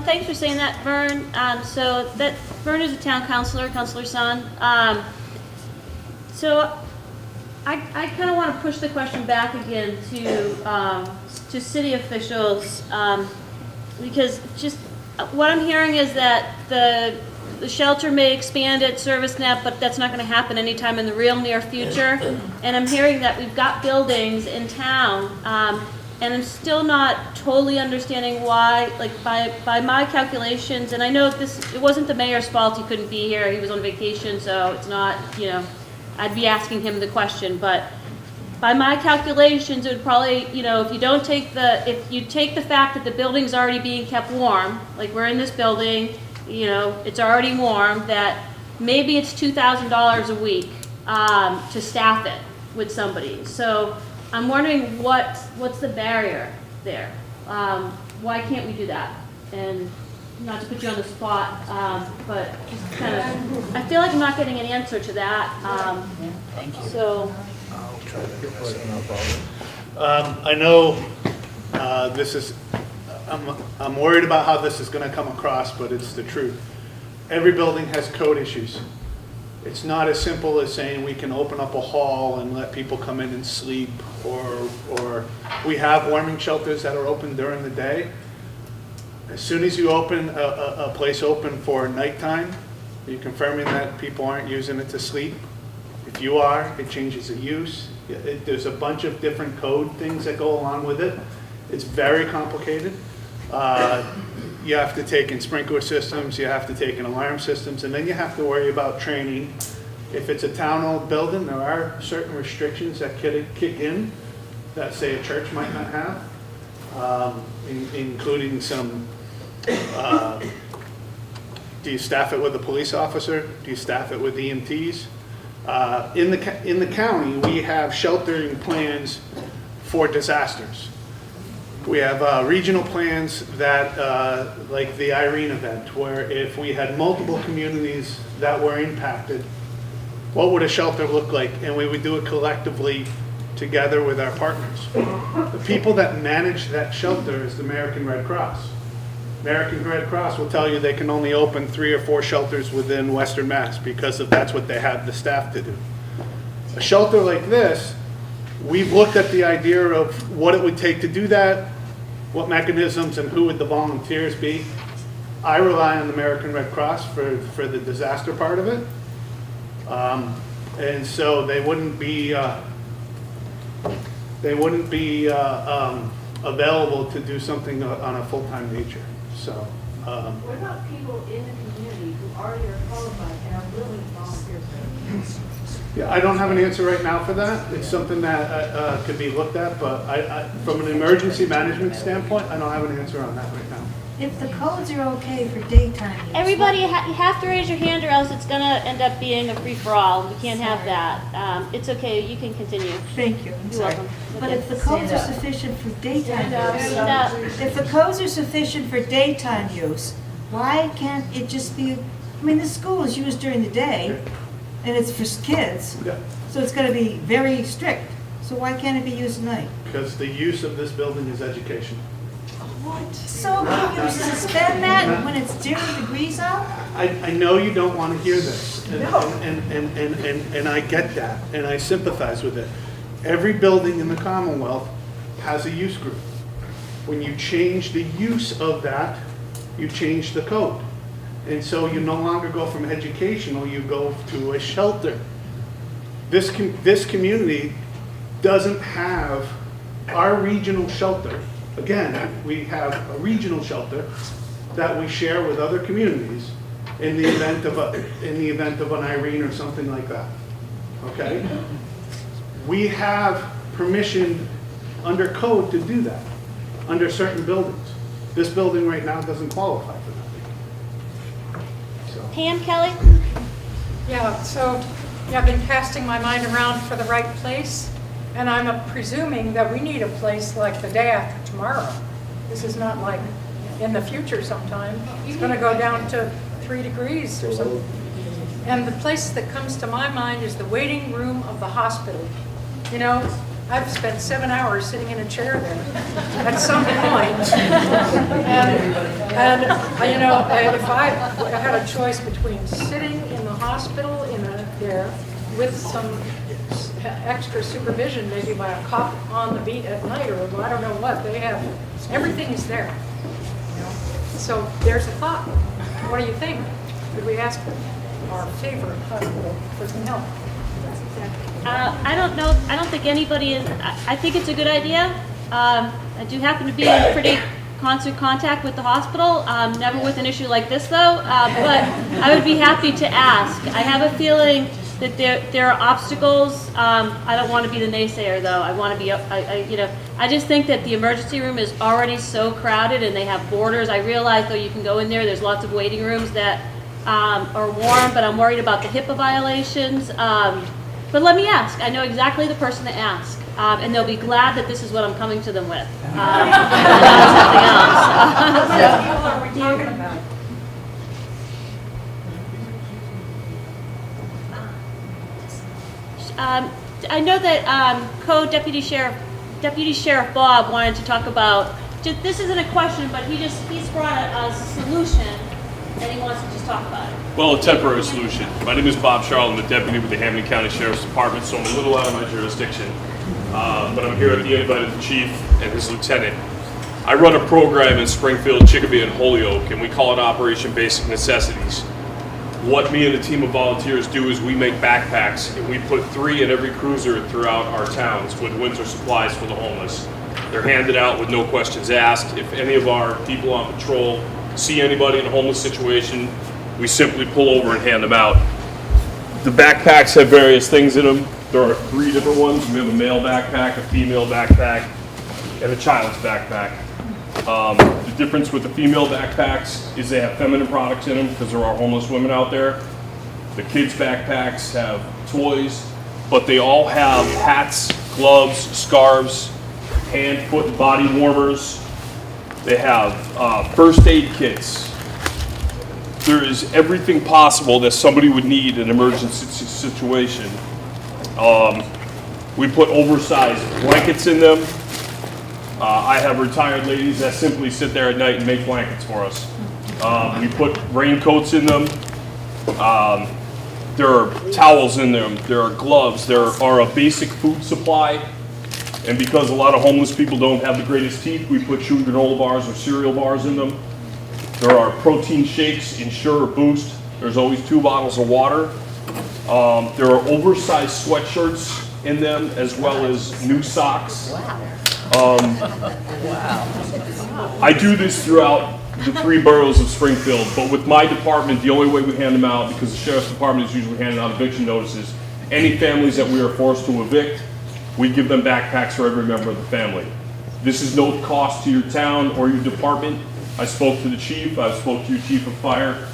thanks for saying that, Vern. So that, Vern is a town councilor, Councilor Son. So I kind of want to push the question back again to city officials, because just what I'm hearing is that the shelter may expand its service net, but that's not going to happen anytime in the real near future. And I'm hearing that we've got buildings in town, and I'm still not totally understanding why, like by my calculations, and I know it wasn't the mayor's fault he couldn't be here, he was on vacation, so it's not, I'd be asking him the question, but by my calculations, it would probably, if you take the fact that the building's already being kept warm, like we're in this building, it's already warm, that maybe it's $2,000 a week to staff it with somebody. So I'm wondering what's the barrier there? Why can't we do that? And not to put you on the spot, but just kind of, I feel like I'm not getting an answer to that. Thank you. So. I know this is, I'm worried about how this is going to come across, but it's the truth. Every building has code issues. It's not as simple as saying we can open up a hall and let people come in and sleep, or we have warming shelters that are open during the day. As soon as you open a place open for nighttime, are you confirming that people aren't using it to sleep? If you are, it changes the use. There's a bunch of different code things that go along with it. It's very complicated. You have to take in sprinkler systems, you have to take in alarm systems, and then you have to worry about training. If it's a town-owned building, there are certain restrictions that kick in that, say, a church might not have, including some, do you staff it with a police officer? Do you staff it with EMTs? In the county, we have sheltering plans for disasters. We have regional plans that, like the Irene event, where if we had multiple communities that were impacted, what would a shelter look like? And we would do it collectively together with our partners. The people that manage that shelter is the American Red Cross. American Red Cross will tell you they can only open 3 or 4 shelters within Western Mass because that's what they have the staff to do. A shelter like this, we've looked at the idea of what it would take to do that, what mechanisms and who would the volunteers be. I rely on the American Red Cross for the disaster part of it. And so they wouldn't be available to do something on a full-time nature. So, what about people in the community who already are qualified and are willing to volunteer for it? yeah, I don't have an answer right now for that. It's something that could be looked at, but from an emergency management standpoint, I don't have an answer on that right now. If the codes are okay for daytime use. Everybody, you have to raise your hand or else it's going to end up being a free-for-all. We can't have that. It's okay, you can continue. Thank you. You're welcome. But if the codes are sufficient for daytime use, If the codes are sufficient for daytime use, why can't it just be, I mean, the school is used during the day, and it's for kids, so it's going to be very strict. So why can't it be used at night? Because the use of this building is education. What? So can you suspend that when it's 0 degrees out? I know you don't want to hear this, and, No. and I get that, and I sympathize with it. Every building in the Commonwealth has a use group. When you change the use of that, you change the code. And so you no longer go from educational, you go to a shelter. This community doesn't have our regional shelter. Again, we have a regional shelter that we share with other communities in the event of an Irene or something like that. Okay? We have permission under code to do that under certain buildings. This building right now doesn't qualify for that. So. Pam, Kelly? Yeah, so I've been casting my mind around for the right place, and I'm presuming that we need a place like the day after tomorrow. This is not like in the future sometime. It's going to go down to 3 degrees or something. And the place that comes to my mind is the waiting room of the hospital. You know, I've spent 7 hours sitting in a chair there at some point. And you know, if I had a choice between sitting in the hospital there with some extra supervision, maybe by a cop on the beat at night, or I don't know what, they have, everything is there. You know? So there's a thought. What do you think? Could we ask our favorite hospital for some help? I don't know. I don't think anybody is. I think it's a good idea. I do happen to be in pretty constant contact with the hospital. Never with an issue like this, though. But I would be happy to ask. I have a feeling that there are obstacles. I don't want to be the naysayer, though. I want to be. I just think that the emergency room is already so crowded, and they have borders. I realize, though, you can go in there. There's lots of waiting rooms that are warm, but I'm worried about the HIPAA violations. But let me ask. I know exactly the person to ask, and they'll be glad that this is what I'm coming to them with, not something else. What people are we talking about? I know that Co-Deputy Sheriff Bob wanted to talk about. This isn't a question, but he's brought a solution, and he wants to just talk about it. Well, a temporary solution. My name is Bob Charles. I'm the deputy with the Hampton County Sheriff's Department, so I'm a little out of my jurisdiction. But I'm here at the invite of the chief and his lieutenant. I run a program in Springfield, Chicopee, and Holyoke, and we call it Operation Basic Necessities. What me and the team of volunteers do is we make backpacks, and we put 3 in every cruiser throughout our towns with winter supplies for the homeless. They're handed out with no questions asked. If any of our people on patrol see anybody in a homeless situation, we simply pull over and hand them out. The backpacks have various things in them. There are 3 different ones. We have a male backpack, a female backpack, and a child's backpack. The difference with the female backpacks is they have feminine products in them because there are homeless women out there. The kids' backpacks have toys, but they all have hats, gloves, scarves, hand, foot, and body warmers. They have first aid kits. There is everything possible that somebody would need in an emergency situation. We put oversized blankets in them. I have retired ladies that simply sit there at night and make blankets for us. We put raincoats in them. There are towels in them. There are gloves. There are a basic food supply. And because a lot of homeless people don't have the greatest teeth, we put chew granola bars or cereal bars in them. There are protein shakes, Ensure or Boost. There's always 2 bottles of water. There are oversized sweatshirts in them, as well as new socks. I do this throughout the 3 boroughs of Springfield, but with my department, the only way we hand them out, because the sheriff's department is usually handing out eviction notices, any families that we are forced to evict, we give them backpacks for every member of the family. This is no cost to your town or your department. I spoke to the chief, I spoke to your chief of fire.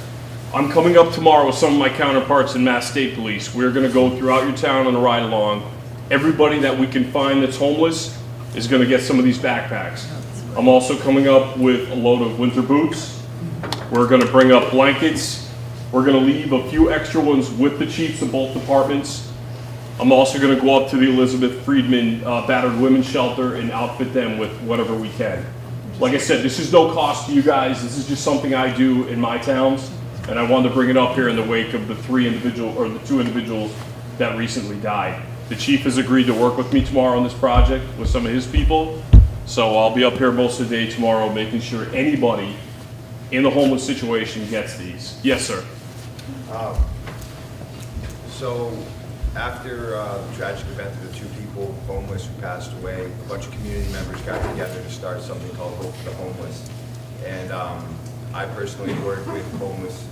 I'm coming up tomorrow with some of my counterparts in Mass State Police. We're gonna go throughout your town on a ride along. Everybody that we can find that's homeless is gonna get some of these backpacks. I'm also coming up with a load of winter boots. We're gonna bring up blankets. We're gonna leave a few extra ones with the chiefs of both departments. I'm also gonna go up to the Elizabeth Friedman Battered Women's Shelter and outfit them with whatever we can. Like I said, this is no cost to you guys. This is just something I do in my towns, and I wanted to bring it up here in the wake of the 2 individuals that recently died. The chief has agreed to work with me tomorrow on this project with some of his people, so I'll be up here most of the day tomorrow making sure anybody in the homeless situation gets these. Yes, sir. So after the tragic event of the 2 people homeless who passed away, a bunch of community members got together to start something called Hope for the Homeless. And I personally work with homeless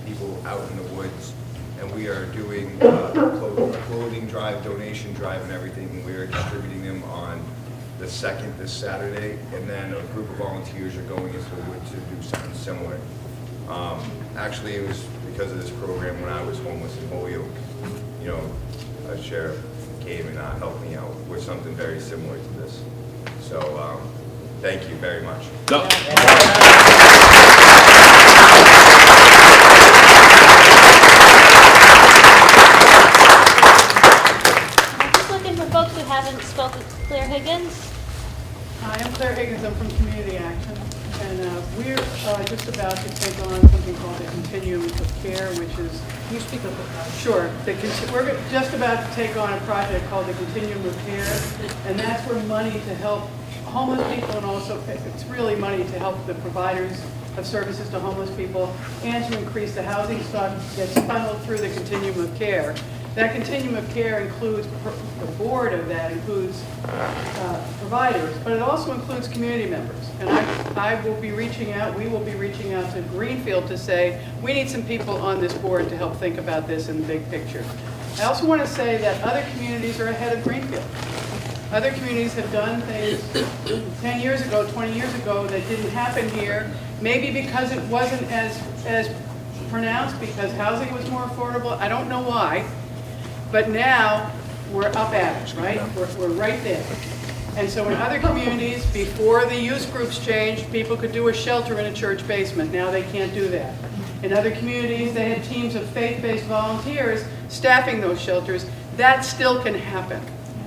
people out in the woods, and we are doing a clothing drive, donation drive and everything. We are distributing them on the 2nd, this Saturday, and then a group of volunteers are going into the woods to do something similar. Actually, it was because of this program when I was homeless in Holyoke. You know, a sheriff came and helped me out with something very similar to this. So Thank you very much. I'm just looking for folks who haven't spoken. Claire Higgins. Hi, I'm Claire Higgins. I'm from Community Action, and we're just about to take on something called the Continuum of Care, which is. Can you speak up? Sure. We're just about to take on a project called the Continuum of Care, and that's where money to help homeless people, and also it's really money to help the providers of services to homeless people, and to increase the housing stock that's funneled through the Continuum of Care. That Continuum of Care includes, the board of that includes providers, but it also includes community members. And I will be reaching out, we will be reaching out to Greenfield to say, we need some people on this board to help think about this in the big picture. I also want to say that other communities are ahead of Greenfield. Other communities have done things 10 years ago, 20 years ago that didn't happen here, maybe because it wasn't as pronounced, because housing was more affordable. I don't know why. But now, we're up at it, right? We're right there. And so in other communities, before the use groups changed, people could do a shelter in a church basement. Now they can't do that. In other communities, they had teams of faith-based volunteers staffing those shelters. That still can happen.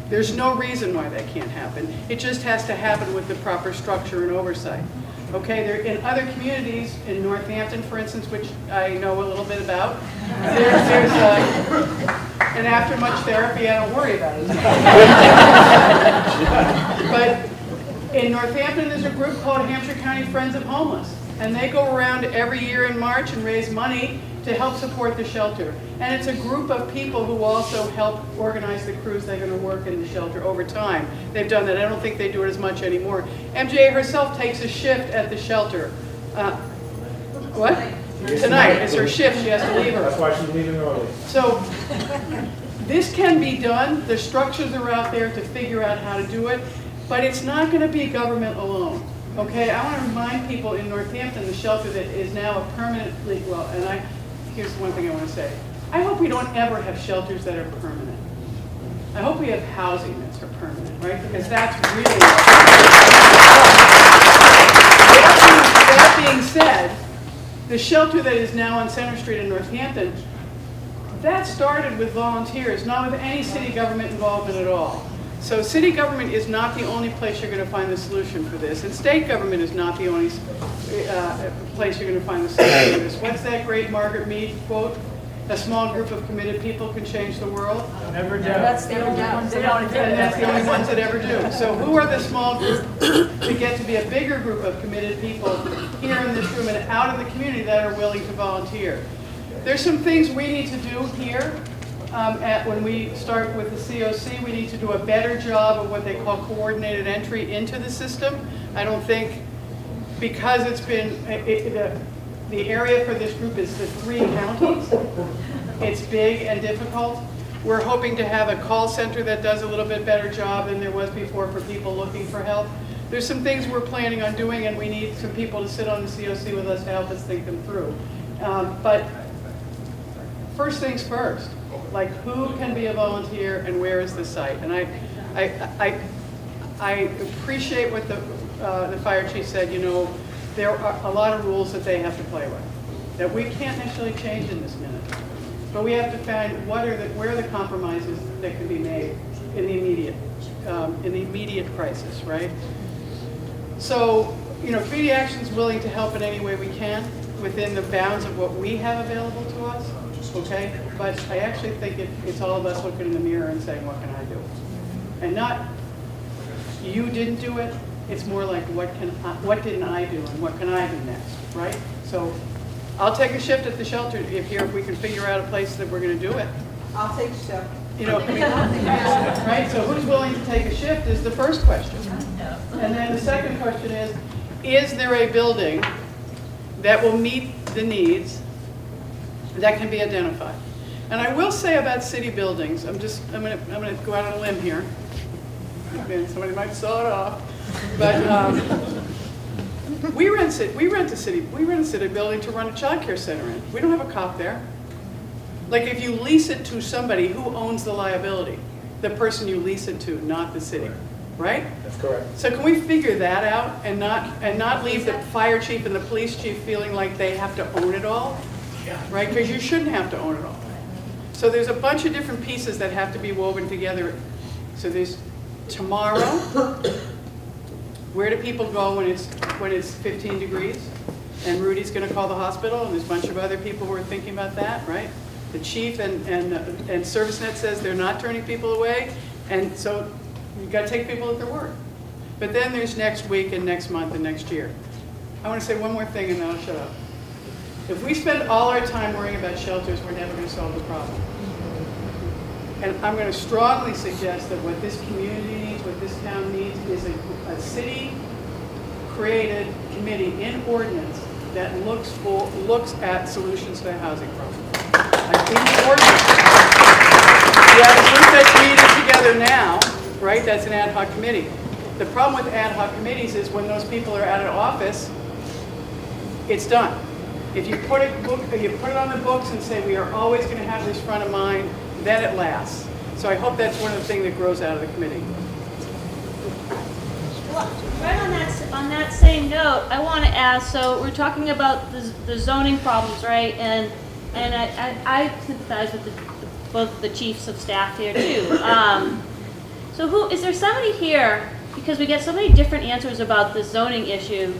There's no reason why that can't happen. It just has to happen with the proper structure and oversight. Okay, in other communities, in Northampton, for instance, which I know a little bit about, and after much therapy, I don't worry about it. But in Northampton, there's a group called Hampshire County Friends of Homeless, and they go around every year in March and raise money to help support the shelter. And it's a group of people who also help organize the crews that are going to work in the shelter over time. They've done that. I don't think they do it as much anymore. MJ herself takes a shift at the shelter. What? Tonight is her shift. She has to leave her. That's why she's leaving early. So this can be done. The structures are out there to figure out how to do it. But it's not going to be government alone. Okay, I want to remind people in Northampton, the shelter that is now a permanently, well, and here's one thing I want to say. I hope we don't ever have shelters that are permanent. I hope we have housing that's permanent, right? Because that's really... That being said, the shelter that is now on Center Street in Northampton, that started with volunteers, not with any city government involvement at all. So city government is not the only place you're going to find the solution for this, and state government is not the only place you're going to find the solution for this. What's that great Margaret Mead quote? A small group of committed people can change the world. Never doubt. That's the only ones that ever do. So who are the small group to get to be a bigger group of committed people here in this room and out in the community that are willing to volunteer? There's some things we need to do here. When we start with the COC, we need to do a better job of what they call coordinated entry into the system. I don't think, because it's been, the area for this group is the 3 counties. It's big and difficult. We're hoping to have a call center that does a little bit better job than there was before for people looking for help. There's some things we're planning on doing, and we need some people to sit on the COC with us to help us think them through. But first things first. Like, who can be a volunteer and where is the site? And I appreciate what the fire chief said. You know, there are a lot of rules that they have to play with that we can't necessarily change in this minute. But we have to find where are the compromises that can be made in the immediate crisis, right? So, you know, Community Action is willing to help in any way we can within the bounds of what we have available to us. Okay, but I actually think it's all of us looking in the mirror and saying, what can I do? And not, you didn't do it, it's more like, what didn't I do and what can I do next, right? So I'll take a shift at the shelter if we can figure out a place that we're going to do it. I'll take a shift. You know, right? So who's willing to take a shift is the first question. And then the second question is there a building that will meet the needs that can be identified? And I will say about city buildings, I'm gonna go out on a limb here. Then somebody might saw it off, but we rent a city building to run a child care center in. We don't have a cop there. Like, if you lease it to somebody, who owns the liability? The person you lease it to, not the city, right? That's correct. So can we figure that out and not leave the fire chief and the police chief feeling like they have to own it all? Right, because you shouldn't have to own it all. So there's a bunch of different pieces that have to be woven together. So there's tomorrow, where do people go when it's 15 degrees? And Rudy's going to call the hospital, and there's a bunch of other people who are thinking about that, right? The chief and ServiceNet says they're not turning people away, and so you've got to take people at their word. But then there's next week and next month and next year. I want to say one more thing and then I'll shut up. If we spend all our time worrying about shelters, we're never going to solve the problem. And I'm going to strongly suggest that what this community needs, what this town needs, is a city-created committee in ordinance that looks at solutions to the housing problem. I think the ordinance, yeah, the group that's meeting together now, right, that's an ad hoc committee. The problem with ad hoc committees is when those people are out of office, it's done. If you put it on the books and say we are always going to have this front of mind, then it lasts. So I hope that's one of the things that grows out of the committee. Well, right on that same note, I want to ask, so we're talking about the zoning problems, right? And I sympathize with both the chiefs of staff here too. So is there somebody here, because we get so many different answers about the zoning issue,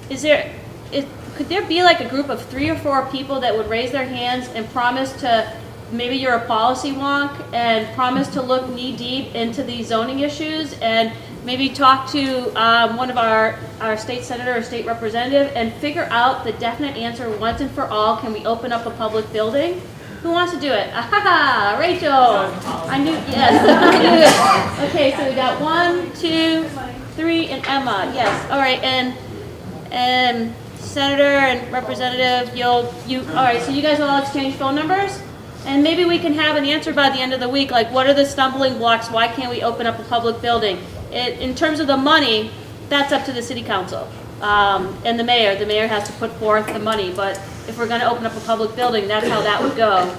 could there be like a group of 3 or 4 people that would raise their hands and promise to, maybe you're a policy wonk, and promise to look knee deep into these zoning issues and maybe talk to one of our state senator or state representative and figure out the definite answer once and for all? Can we open up a public building? Who wants to do it? Ah, Rachel. I knew, yes, I knew it. Okay, so we got 1, 2, 3, and Emma. Yes, all right, and Senator and Representative, all right, so you guys will all exchange phone numbers? And maybe we can have an answer by the end of the week, like what are the stumbling blocks? Why can't we open up a public building? In terms of the money, that's up to the city council and the mayor. The mayor has to put forth the money, but if we're going to open up a public building, that's how that would go.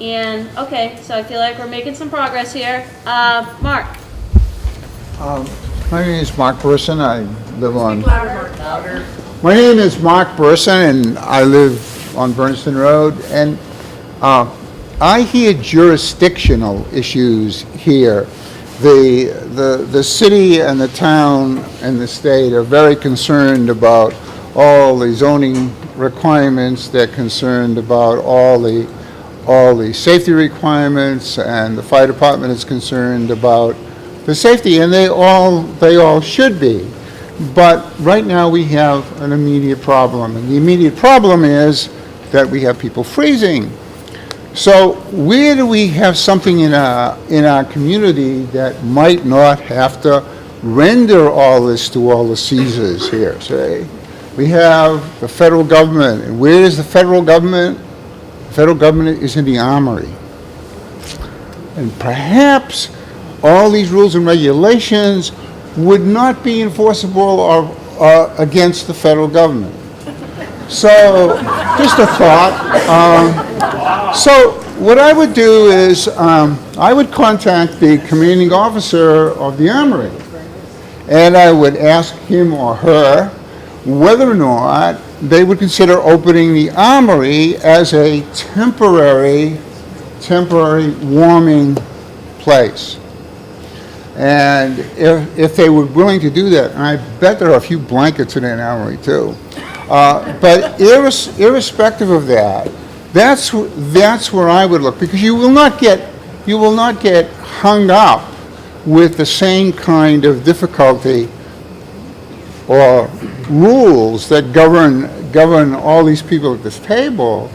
And okay, so I feel like we're making some progress here. Mark. My name is Mark Burson. I live on. Speak louder, louder. My name is Mark Burson, and I live on Bernstein Road. And I hear jurisdictional issues here. The city and the town and the state are very concerned about all the zoning requirements. They're concerned about all the safety requirements, and the fire department is concerned about the safety, and they all should be. But right now we have an immediate problem, and the immediate problem is that we have people freezing. So where do we have something in our community that might not have to render all this to all the Caesars here? Say, we have the federal government, and where is the federal government? The federal government is in the Armory. And perhaps all these rules and regulations would not be enforceable or against the federal government. So, just a thought. So, what I would do is I would contact the commanding officer of the Armory, and I would ask him or her whether or not they would consider opening the Armory as a temporary warming place. And if they were willing to do that, and I bet there are a few blankets in an Armory too. But irrespective of that, that's where I would look, because you will not get hung up with the same kind of difficulty or rules that govern all these people at this table,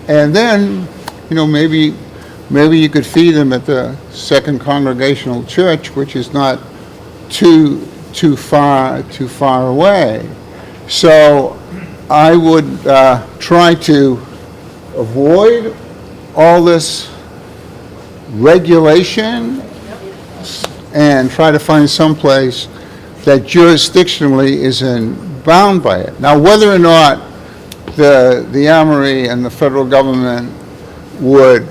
and then maybe you could feed them at the Second Congregational Church, which is not too far away. So I would try to avoid all this regulation and try to find some place that jurisdictionally isn't bound by it. Now, whether or not the Armory and the federal government would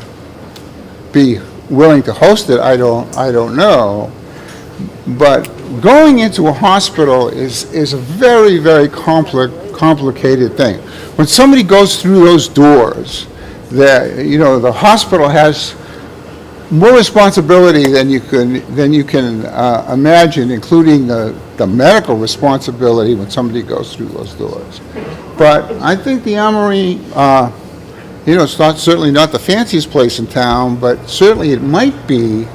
be willing to host it, I don't know. But going into a hospital is a very, very complicated thing. When somebody goes through those doors, the hospital has more responsibility than you can imagine, including the medical responsibility when somebody goes through those doors. But I think the Armory, it's certainly not the fanciest place in town, but certainly it might be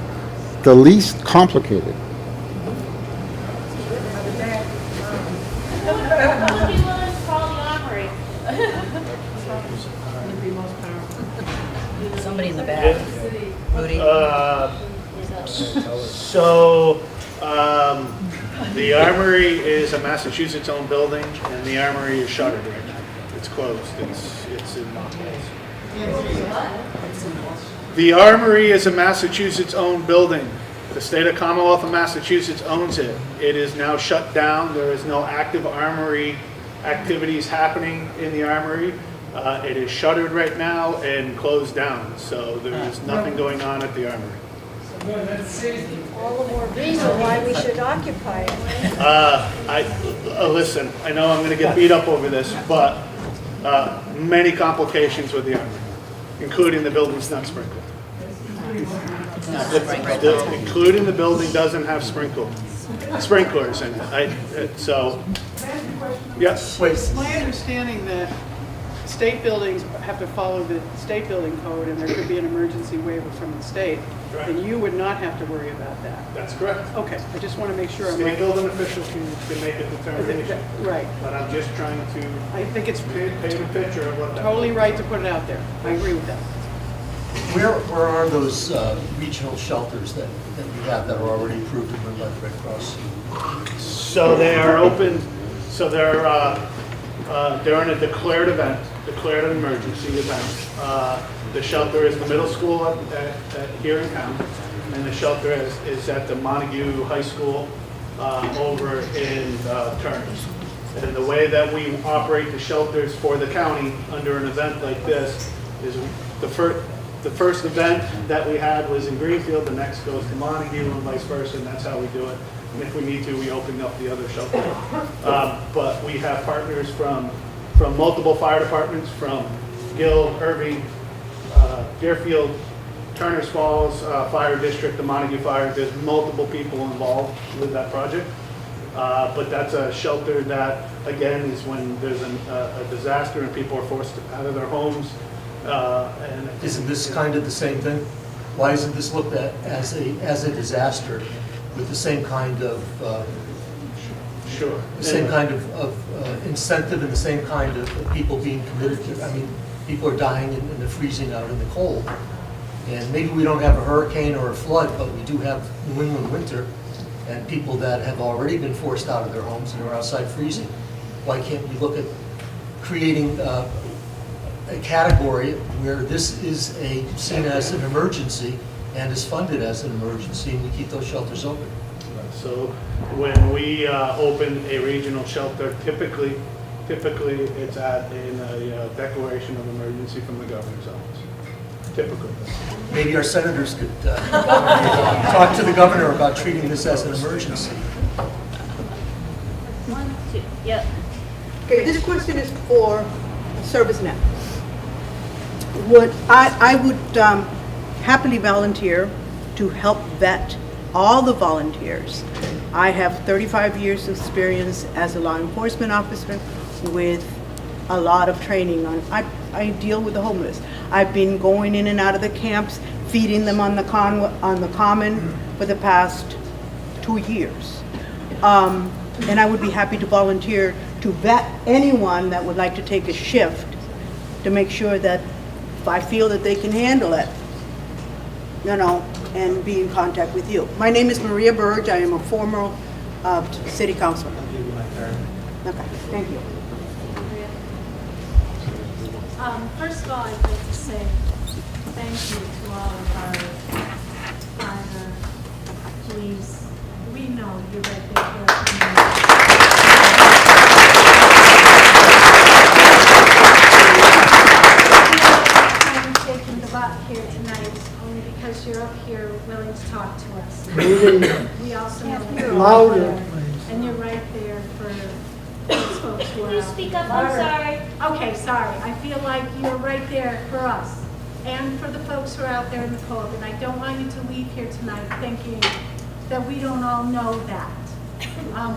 the least complicated. Who would be willing to call the Armory? Somebody in the back. Rudy? The Armory is a Massachusetts-owned building, and the Armory is shuttered right now. It's closed. It's in mothballs. The Armory is a Massachusetts-owned building. The state of Commonwealth of Massachusetts owns it. It is now shut down. There is no active Armory activities happening in the Armory. It is shuttered right now and closed down, so there is nothing going on at the Armory. All the more reason why we should occupy it. Listen, I know I'm going to get beat up over this, but many complications with the Armory, including the building's not sprinkled. Including the building doesn't have sprinklers in it. Yes. It's my understanding that state buildings have to follow the state building code, and there could be an emergency waiver from the state, and you would not have to worry about that. That's correct. Okay, I just want to make sure I'm State right. building officials can make a determination. Right. But I'm just trying to I think it's paint a picture of what that totally right to put it out there. I agree with that. Where are those regional shelters that we have that are already approved and run by the Red Cross? So they are open, so they're in a declared an emergency event. The shelter is the middle school here in town, and the shelter is at the Montague High School over in Turner. And the way that we operate the shelters for the county under an event like this is the first event that we had was in Greenfield, the next goes to Montague and vice versa, and that's how we do it. And if we need to, we open up the other shelter. But we have partners from multiple fire departments, from Gill, Irving, Deerfield, Turners Falls Fire District, the Montague Fire. There's multiple people involved with that project. But that's a shelter that, again, is when there's a disaster and people are forced out of their homes. Isn't this kind of the same thing? Why isn't this looked at as a disaster with the same kind of sure, the same kind of incentive and the same kind of people being committed to? I mean, people are dying and they're freezing out in the cold, and maybe we don't have a hurricane or a flood, but we do have New England winter, and people that have already been forced out of their homes and are outside freezing. Why can't we look at creating a category where this is seen as an emergency and is funded as an emergency, and we keep those shelters open? So when we open a regional shelter, typically it's in a declaration of emergency from the governor's office. Typically. Maybe our senators could talk to the governor about treating this as an emergency. 1, 2, yep. Okay, this question is for ServiceNet. I would happily volunteer to help vet all the volunteers. I have 35 years of experience as a law enforcement officer with a lot of training on, I deal with the homeless. I've been going in and out of the camps, feeding them on the common for the past 2 years. And I would be happy to volunteer to vet anyone that would like to take a shift to make sure that if I feel that they can handle it, and be in contact with you. My name is Maria Burge. I am a former city councilor. Okay, thank you. First of all, I'd like to say thank you to all of our police. We know you're right there for our community. I'm taking the butt here tonight only because you're up here willing to talk to us. Rudy, We also know that you're louder, right there, and you're right there for those folks who are. Can you speak up? I'm sorry. Okay, sorry. I feel like you're right there for us and for the folks who are out there in the cold. And I don't want you to leave here tonight thinking that we don't all know that.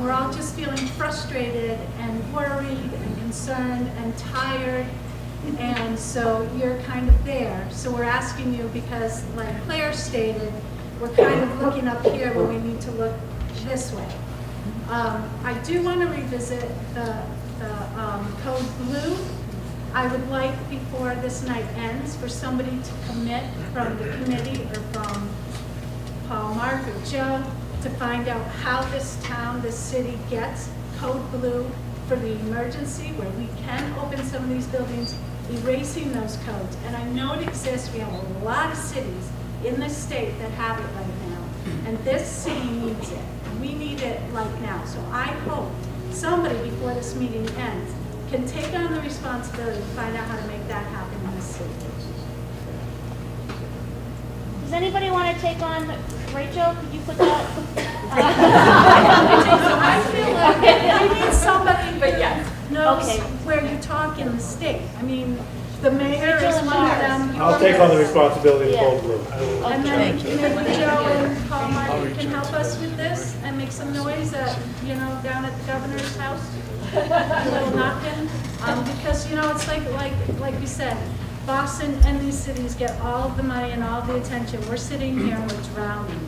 We're all just feeling frustrated and worried and concerned and tired. And so you're kind of there. So we're asking you because, like Claire stated, we're kind of looking up here when we need to look this way. I do want to revisit the code blue. I would like, before this night ends, for somebody to commit from the committee or from Paul, Mark, or Joe to find out how this town, this city gets code blue for the emergency where we can open some of these buildings, erasing those codes. And I know it exists. We have a lot of cities in this state that have it right now. And this city needs it. We need it like now. So I hope somebody before this meeting ends can take on the responsibility to find out how to make that happen in this city. Does anybody want to take on, Rachel, could you put that? I feel like we need somebody who knows where you talk in the state. I mean, the mayor is one of them. I'll take on the responsibility of Code Blue. And then maybe Joe and Paul Martin can help us with this and make some noise at, down at the governor's house. A little knocking. Because, it's like you said, Boston and these cities get all of the money and all of the attention. We're sitting here and we're drowning.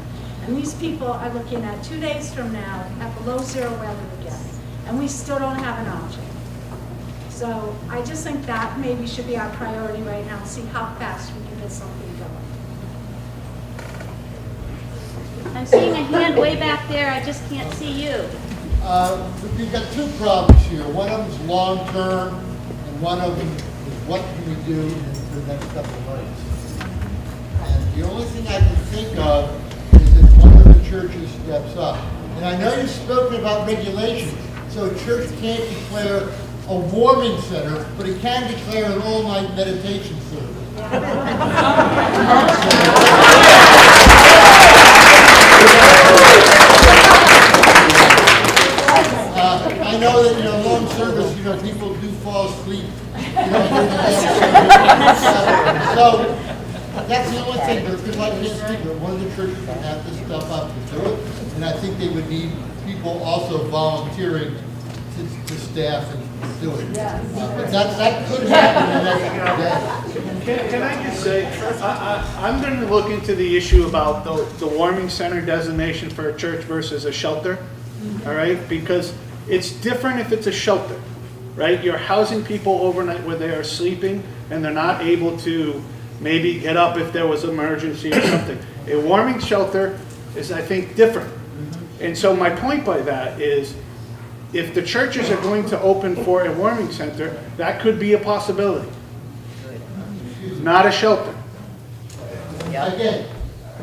And these people are looking at 2 days from now at below zero weather again. And we still don't have an option. So I just think that maybe should be our priority right now, see how fast we can get something going. I'm seeing a hand way back there. I just can't see you. We've got two problems here. One of them is long-term, and one of them is what can we do in the next couple of months. And the only thing I can think of is if one of the churches steps up. And I know you've spoken about regulations, so a church can't declare a warming center, but it can declare an all-night meditation service. I know that long service, people do fall asleep. So that's the only thing. But because I can't speak, but one of the churches would have to step up to do it, and I think they would need people also volunteering to staff and do it. But that could happen in the next day. Can I just say, I'm going to look into the issue about the warming center designation for a church versus a shelter, all right? Because it's different if it's a shelter, right? You're housing people overnight where they are sleeping and they're not able to maybe get up if there was an emergency or something. A warming shelter is, I think, different. And so my point by that is, if the churches are going to open for a warming center, that could be a possibility. Not a shelter. Again,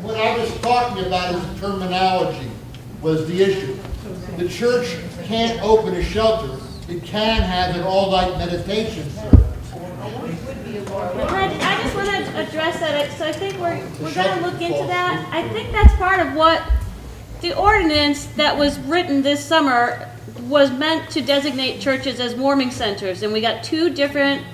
what I was talking about is the terminology was the issue. The church can't open a shelter. It can have an all-night meditation service. I just want to address that. So I think we're going to look into that. I think that's part of what the ordinance that was written this summer was meant to designate churches as warming centers, and we got two different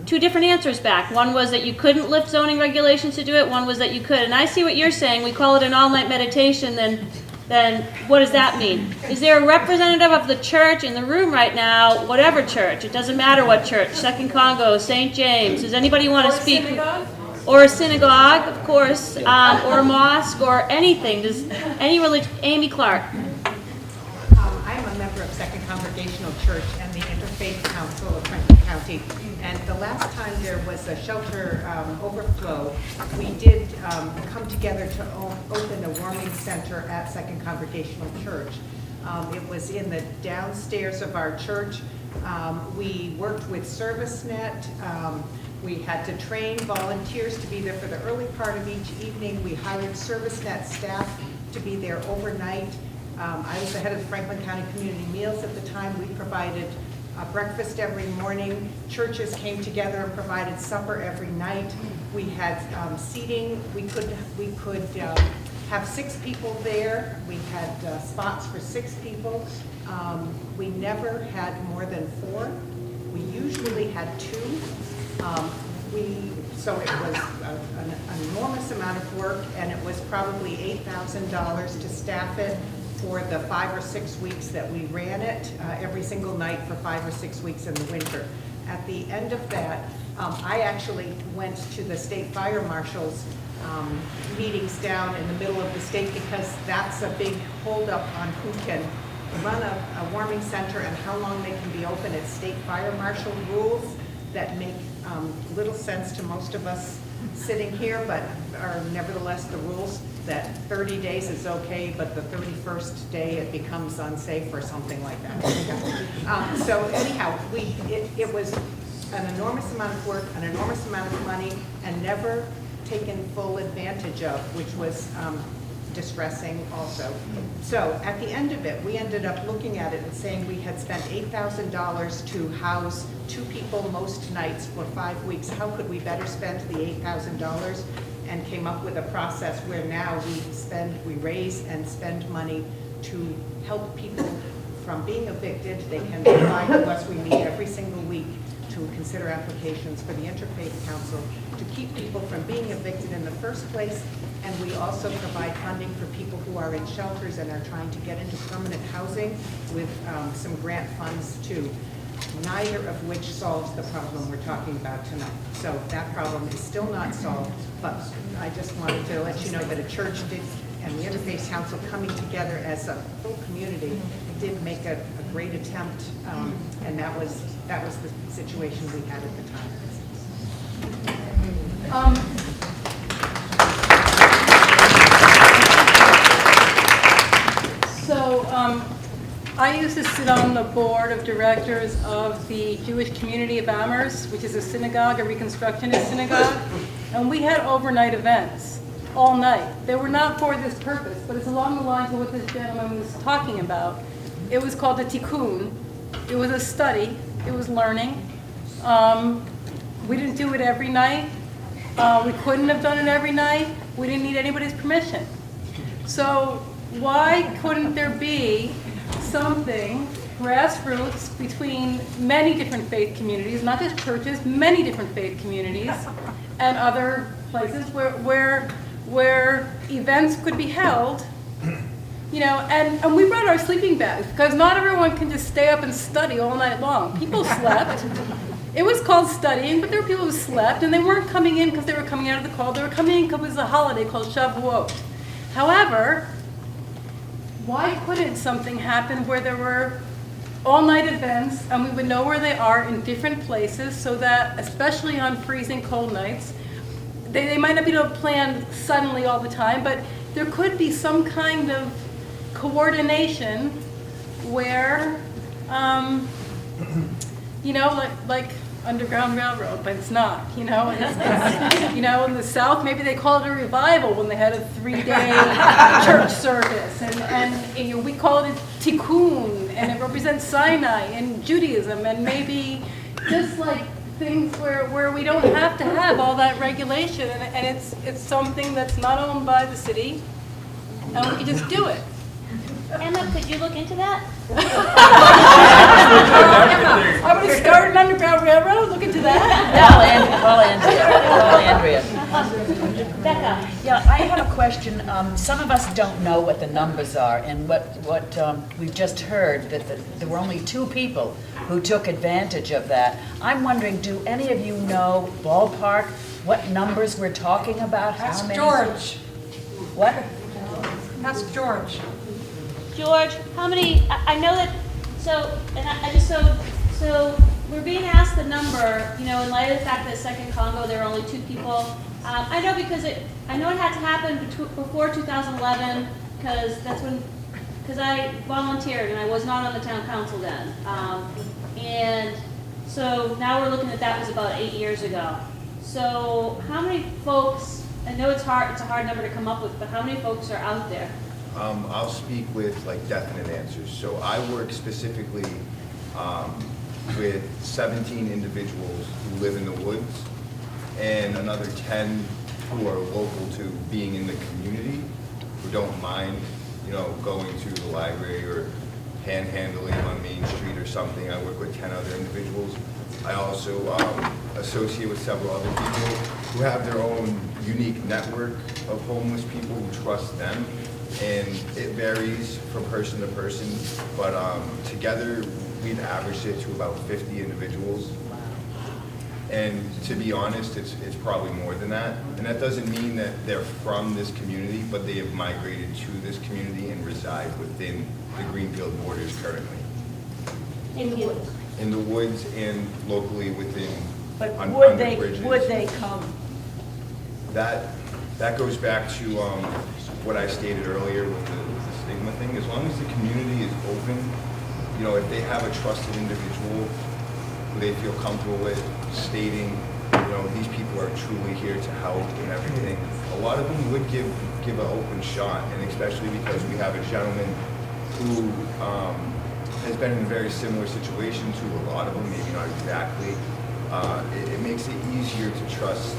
answers back. One was that you couldn't lift zoning regulations to do it. One was that you could. And I see what you're saying. We call it an all-night meditation. Then what does that mean? Is there a representative of the church in the room right now? Whatever church. It doesn't matter what church. Second Congo, St. James. Does anybody want to speak? Or a synagogue, of course, or a mosque, or anything. Does any religion? Amy Clark. I'm a member of Second Congregational Church and the Interfaith Council of Franklin County. And the last time there was a shelter overflow, we did come together to open a warming center at Second Congregational Church. It was in the downstairs of our church. We worked with ServiceNet. We had to train volunteers to be there for the early part of each evening. We hired ServiceNet staff to be there overnight. I was the head of the Franklin County Community Meals at the time. We provided breakfast every morning. Churches came together and provided supper every night. We had seating. We could have 6 people there. We had spots for 6 people. We never had more than 4. We usually had 2. So it was an enormous amount of work, and it was probably $8,000 to staff it for the 5 or 6 weeks that we ran it, every single night for 5 or 6 weeks in the winter. At the end of that, I actually went to the state fire marshal's meetings down in the middle of the state, because that's a big holdup on who can run a warming center and how long they can be open. It's state fire marshal rules that make little sense to most of us sitting here, but are nevertheless the rules, that 30 days is okay, but the 31st day it becomes unsafe or something like that. So anyhow, it was an enormous amount of work, an enormous amount of money, and never taken full advantage of, which was distressing also. So at the end of it, we ended up looking at it and saying we had spent $8,000 to house 2 people most nights for 5 weeks. How could we better spend the $8,000? And came up with a process where now we raise and spend money to help people from being evicted. They can apply to us. We meet every single week to consider applications for the Interfaith Council to keep people from being evicted in the first place. And we also provide funding for people who are in shelters and are trying to get into permanent housing with some grant funds too. Neither of which solves the problem we're talking about tonight. So that problem is still not solved, but I just wanted to let you know that a church did, and the Interfaith Council coming together as a full community did make a great attempt, and that was the situation we had at the time. I used to sit on the board of directors of the Jewish community of Amherst, which is a synagogue, a Reconstructionist synagogue, and we had overnight events all night. They were not for this purpose, but it's along the lines of what this gentleman was talking about. It was called a tikkun. It was a study. It was learning. We didn't do it every night. We couldn't have done it every night. We didn't need anybody's permission. So why couldn't there be something grassroots between many different faith communities, not just churches, many different faith communities, and other places where events could be held, you know, and we brought our sleeping bags, because not everyone can just stay up and study all night long. People slept. It was called studying, but there were people who slept, and they weren't coming in because they were coming out of the cold. They were coming in because it was a holiday called Shavuot. However, why couldn't something happen where there were all-night events and we would know where they are in different places, so that, especially on freezing cold nights, they might not be able to plan suddenly all the time, but there could be some kind of coordination where, you know, like Underground Railroad, but it's not, you know. It's, you know, in the South, maybe they call it a revival when they had a 3-day church service, and you know, we call it a tikkun, and it represents Sinai and Judaism, and maybe just like things where we don't have to have all that regulation, and it's something that's not owned by the city, and we can just do it. Emma, could you look into that? I'm going to start an Underground Railroad, look into that. Andrea. Becca. Yeah, I have a question. Some of us don't know what the numbers are, and what we've just heard, that there were only 2 people who took advantage of that. I'm wondering, do any of you know, ballpark, what numbers we're talking about? Ask How many? George. What? Ask George. George, how many, I know that, so we're being asked the number, you know, in light of the fact that Second Congo, there are only 2 people. I know because I know it had to happen before 2011, because I volunteered and I was not on the town council then. And so now we're looking at that was about 8 years ago. So how many folks, I know it's a hard number to come up with, but how many folks are out there? I'll speak with like definite answers. So I work specifically with 17 individuals who live in the woods and another 10 who are local to being in the community. who don't mind, you know, going to the library or panhandling on Main Street or something. I work with 10 other individuals. I also associate with several other people who have their own unique network of homeless people who trust them, and it varies from person to person, but together we've averaged it to about 50 individuals. And to be honest, it's probably more than that. And that doesn't mean that they're from this community, but they have migrated to this community and reside within the Greenfield borders currently. In the woods and locally within, But under bridges. would they come? That goes back to what I stated earlier with the stigma thing. As long as the community is open, you know, if they have a trusted individual who they feel comfortable with stating, you know, these people are truly here to help and everything, a lot of them would give an open shot, and especially because we have a gentleman who has been in a very similar situation to a lot of them, maybe not exactly. It makes it easier to trust,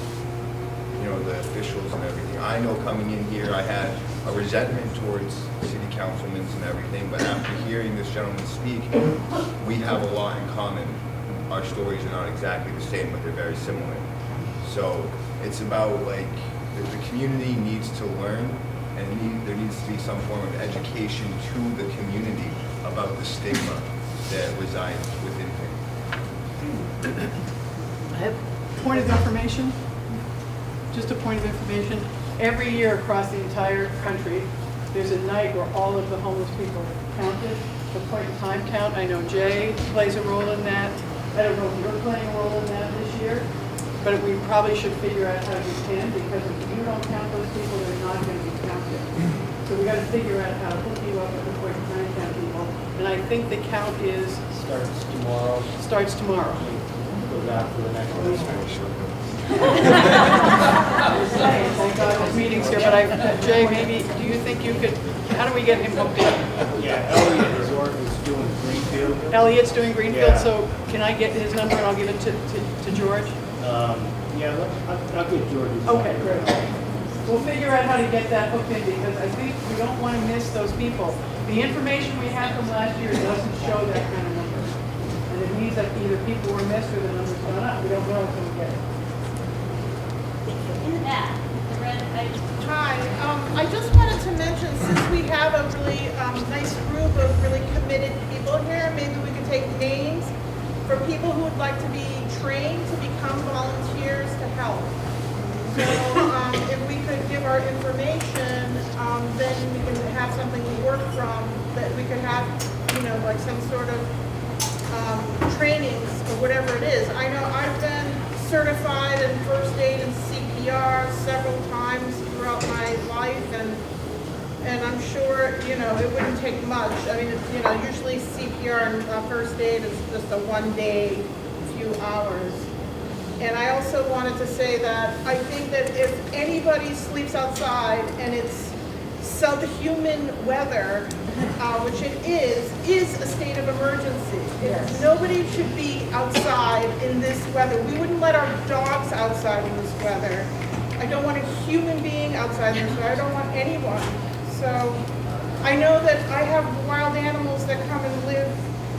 you know, the officials and everything. I know coming in here, I had a resentment towards city councilmen and everything, but after hearing this gentleman speak, we have a lot in common. Our stories are not exactly the same, but they're very similar. So it's about, like, the community needs to learn, and there needs to be some form of education to the community about the stigma that resides within things. Point of information, just a point of information. Every year across the entire country, there's a night where all of the homeless people are counted, the point in time count. I know Jay plays a role in that. I don't know if you're playing a role in that this year, but we probably should figure out how you can, because if you don't count those people, they're not going to be counted. So we got to figure out how to hook you up with the point in time count people. And I think the count Starts tomorrow. starts tomorrow. Goes out for the next one. Thank God this meeting's here, but Jay, maybe, do you think you could, how do we get him hooked in? Yeah, Elliot is doing Greenfield. Elliot's doing Greenfield, Yeah. so can I get his number and I'll give it to George? Yeah, I'll get George's. Okay, great. We'll figure out how to get that hooked in, because I think we don't want to miss those people. The information we have from last year doesn't show that kind of number. And it means that either people were missed or the number's gone up. We don't know until we get it. In the back, the red, Hi, I just wanted to mention, since we have a really nice group of really committed people here, maybe we could take names for people who would like to be trained to become volunteers to help. So if we could give our information, then we can have something to work from, that we could have, you know, like some sort of trainings or whatever it is. I know I've been certified in first aid and CPR several times throughout my life, and I'm sure, you know, it wouldn't take much. I mean, it's, you know, usually CPR and first aid is just a one-day, few hours. And I also wanted to say that I think that if anybody sleeps outside and it's subhuman weather, which it is a state of emergency. Yes. Nobody should be outside in this weather. We wouldn't let our dogs outside in this weather. I don't want a human being outside in this weather. I don't want anyone. So I know that I have wild animals that come and live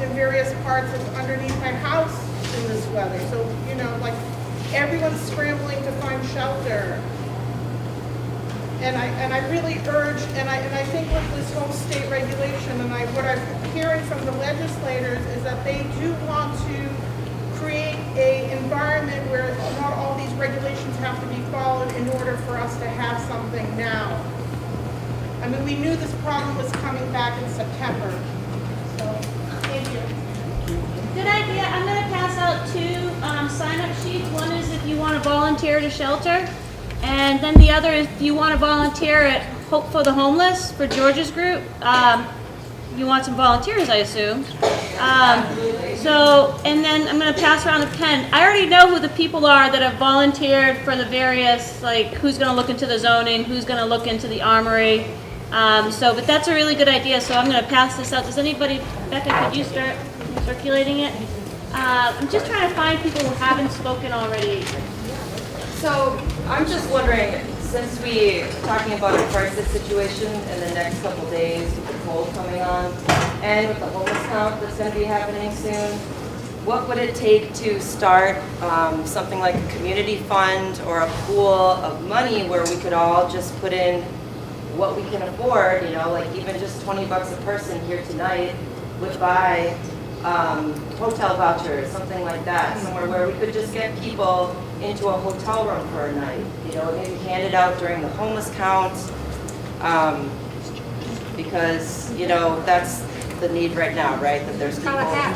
in various parts of underneath my house in this weather. So, you know, like, everyone's scrambling to find shelter. And I really urge, and I think with this whole state regulation, and what I'm hearing from the legislators is that they do want to create an environment where not all these regulations have to be followed in order for us to have something now. I mean, we knew this problem was coming back in September. So, thank you. Good idea. I'm going to pass out two sign-up sheets. One is if you want to volunteer at a shelter, and then the other is if you want to volunteer at Hope for the Homeless for George's group. You want some volunteers, I assume. And then I'm going to pass around the pen. I already know who the people are that have volunteered for the various, like, who's going to look into the zoning, who's going to look into the armory. But that's a really good idea, so I'm going to pass this out. Does anybody, Becca, could you start circulating it? I'm just trying to find people who haven't spoken already. So I'm just wondering, Since we are talking about a crisis situation in the next couple days with the cold coming on and with the homeless count that's going to be happening soon, what would it take to start something like a community fund or a pool of money where we could all just put in what we can afford, like even just 20 bucks a person here tonight would buy hotel vouchers, something like that, somewhere where we could just get people into a hotel room for a night, maybe hand it out during the homeless count, because, that's the need right now, right, that there's people. Yeah,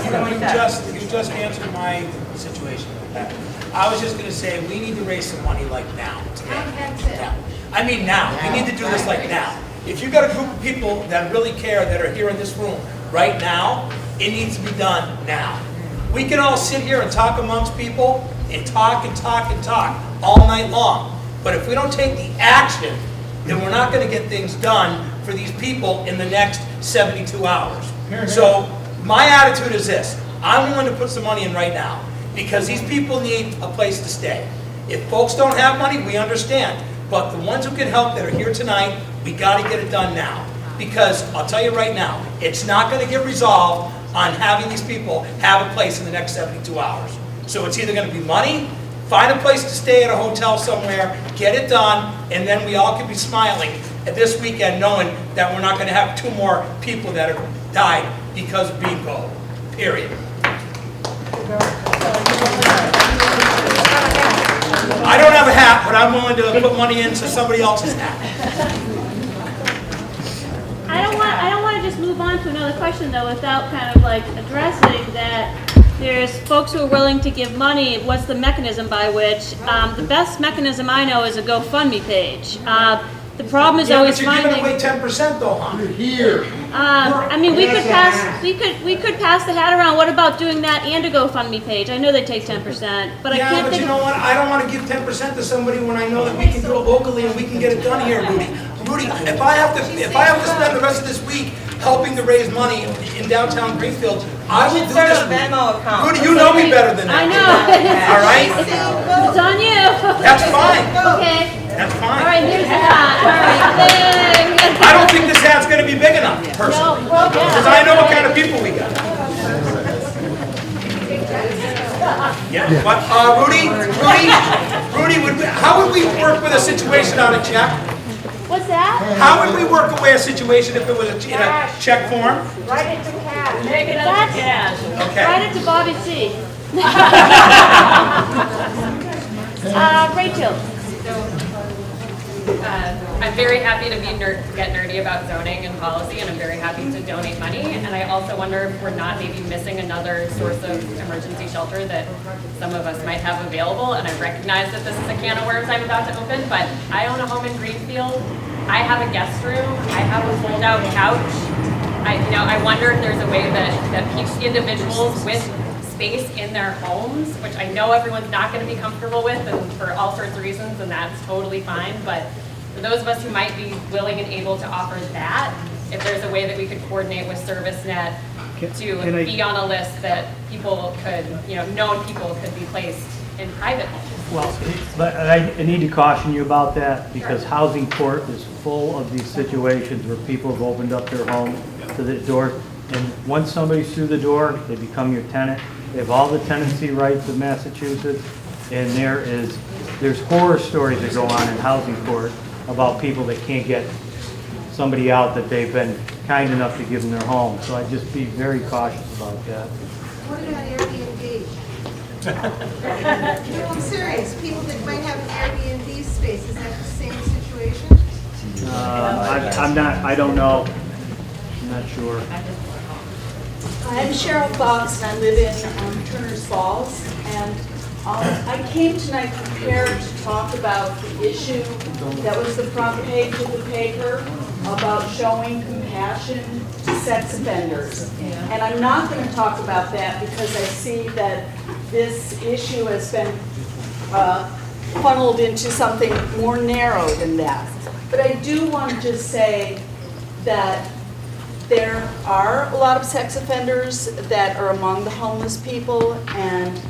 something like that. You just answered my situation with that. I was just gonna say, we need to raise some money like now, today. Now. I mean now, we need to do this like now. If you've got a group of people that really care, that are here in this room right now, it needs to be done now. We can all sit here and talk amongst people and talk and talk and talk all night long. But if we don't take the action, then we're not going to get things done for these people in the next 72 hours. So my attitude is this. I'm willing to put some money in right now because these people need a place to stay. If folks don't have money, we understand. But the ones who can help that are here tonight, we got to get it done now. Because I'll tell you right now, it's not going to get resolved on having these people have a place in the next 72 hours. So it's either going to be money, find a place to stay at a hotel somewhere, get it done, and then we all can be smiling at this weekend knowing that we're not going to have 2 more people that have died because of being cold. Period. I don't have a hat, but I'm willing to put money into somebody else's hat. I don't want to just move on to another question though without kind of like addressing that there's folks who are willing to give money. What's the mechanism by which? The best mechanism I know is a GoFundMe page. The problem is always finding. But you're giving away 10% though, huh? You're here. I mean, we could pass the hat around. What about doing that and a GoFundMe page? I know they take 10%, but I can't think. You know what? I don't want to give 10% to somebody when I know that we can do it locally and we can get it done here, Rudy. Rudy, if I have to spend the rest of this week helping to raise money in downtown Greenfield, I will do this. Rudy, you know me better than that. I know. All right? It's on you. That's fine. Okay. That's fine. All right, here's the hat. All right. I don't think this hat's going to be big enough, personally. Because I know what kind of people we got. Yeah, but Rudy, how would we work with a situation on a check? What's that? How would we work away a situation if it was in a check form? Write it to cash. Make it up to cash. Okay. Write it to Bobby C. Rachel. I'm very happy to get nerdy about zoning and policy, and I'm very happy to donate money. And I also wonder if we're not maybe missing another source of emergency shelter that some of us might have available. And I recognize that this is a can of worms I'm about to open, but I own a home in Greenfield. I have a guest room. I have a fold-out couch. I wonder if there's a way that individuals with space in their homes, which I know everyone's not going to be comfortable with, and for all sorts of reasons, and that's totally fine. But for those of us who might be willing and able to offer that, if there's a way that we could coordinate with ServiceNet to be on a list that people could, known people could be placed in private homes. Well, but I need to caution you about that because housing court is full of these situations where people have opened up their home to the door, and once somebody's through the door, they become your tenant. They have all the tenancy rights of Massachusetts, and there's horror stories that go on in housing court about people that can't get somebody out that they've been kind enough to give them their home. So I'd just be very cautious about that. What about Airbnb? No, I'm serious. People that might have an Airbnb space, is that the same situation? I don't know. I'm not sure. I'm Cheryl Fox, and I live in Turner's Falls, and I came tonight prepared to talk about the issue that was the front page of the paper about showing compassion to sex offenders. And I'm not going to talk about that because I see that this issue has been funneled into something more narrow than that. But I do want to just say that there are a lot of sex offenders that are among the homeless people, and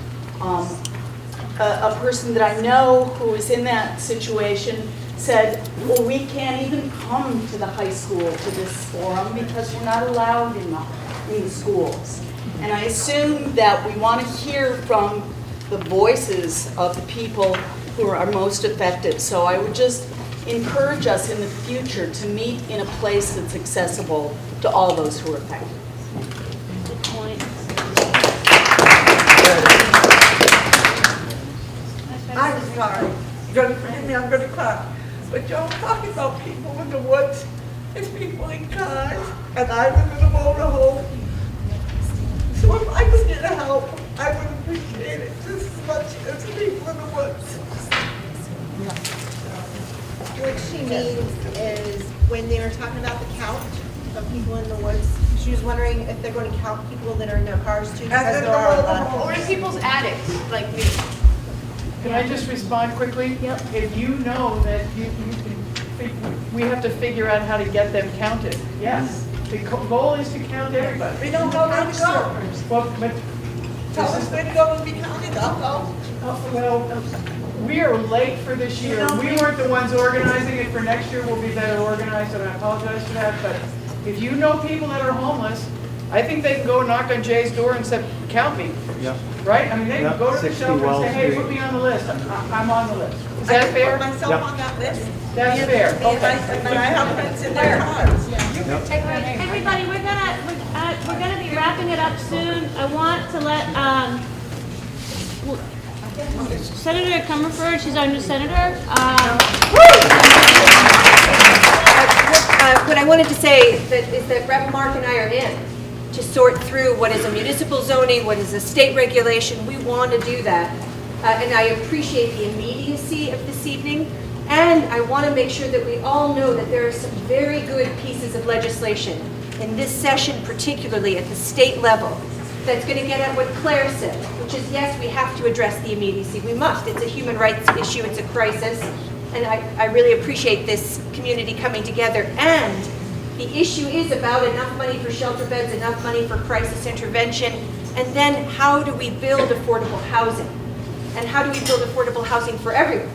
a person that I know who is in that situation said, well, we can't even come to the high school to this forum because we're not allowed in the schools. And I assume that we want to hear from the voices of the people who are most affected. So I would just encourage us in the future to meet in a place that's accessible to all those who are affected. Good point. I'm sorry. You're gonna forgive me, I'm gonna cry. But y'all talking about people in the woods, it's people in cars, and I live in a motorhome. So if I could get help, I would appreciate it just as much as people in the woods. What she means is when they were talking about the count of people in the woods, she was wondering if they're going to count people that are in their cars too, because there are a lot of. Or in people's attics, like me. Can I just respond quickly? Yep. If you know that we have to figure out how to get them counted, yes. The goal is to count everybody. We don't know where to go. Well, but Tell us where to go and be counted, I'll go. well, we are late for this year. We weren't the ones organizing it. For next year, we'll be better organized, and I apologize for that. But if you know people that are homeless, I think they can go knock on Jay's door and say, count me. Yep. Right? I mean, they can Yep, go to the 60 shelter and Wells say, hey, Street. put me on the list. I'm on the list. Is that I fair? put myself on that list. That's fair. And Okay. I have friends in their cars. Everybody, we're gonna be wrapping it up soon. I want to let Senator Comerford, she's our new senator. What I wanted to say is that Rep. Mark and I are in to sort through what is a municipal zoning, what is a state regulation. We want to do that. And I appreciate the immediacy of this evening. And I want to make sure that we all know that there are some very good pieces of legislation in this session, particularly at the state level, that's going to get at what Claire said, which is, yes, we have to address the immediacy. We must. It's a human rights issue. It's a crisis. And I really appreciate this community coming together. And the issue is about enough money for shelter beds, enough money for crisis intervention, and then how do we build affordable housing? And how do we build affordable housing for everyone?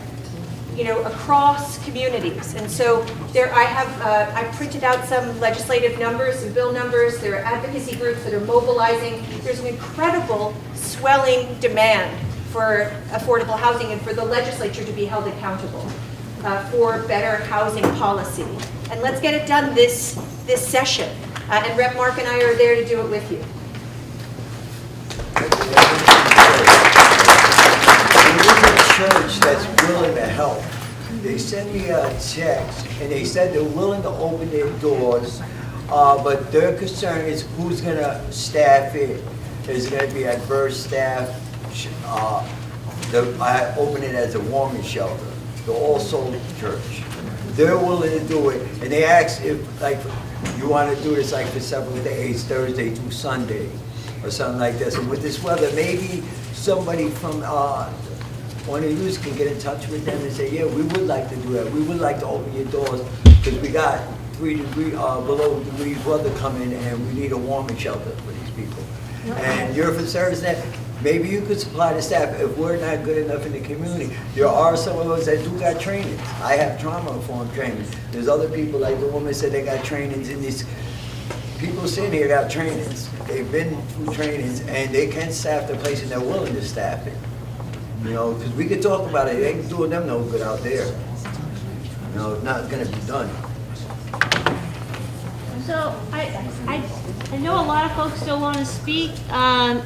You know, across communities. And so there, I printed out some legislative numbers, some bill numbers. There are advocacy groups that are mobilizing. There's an incredible swelling demand for affordable housing and for the legislature to be held accountable for better housing policy. And let's get it done this session. And Rep. Mark and I are there to do it with you. Church that's willing to help. They send me a text and they said they're willing to open their doors, but their concern is who's going to staff it. Is it going to be a birth staff? I open it as a woman shelter, the All Souls Church. They're willing to do it, and they ask if, like, you want to do this like for several days, Thursday through Sunday, or something like this. And with this weather, maybe somebody from one of you can get in touch with them and say, yeah, we would like to do that. We would like to open your doors because we got 3 degrees below degrees weather coming, and we need a warming shelter for these people. And you're for service that maybe you could supply the staff if we're not good enough in the community. There are some of us that do got trainings. I have trauma-informed training. There's other people, like the woman said, they got trainings in these. People sitting here got trainings. They've been through trainings, and they can staff the place, and they're willing to staff it. You know, because we could talk about it. It ain't doing them no good out there. You know, it's not going to be done. So I know a lot of folks still want to speak.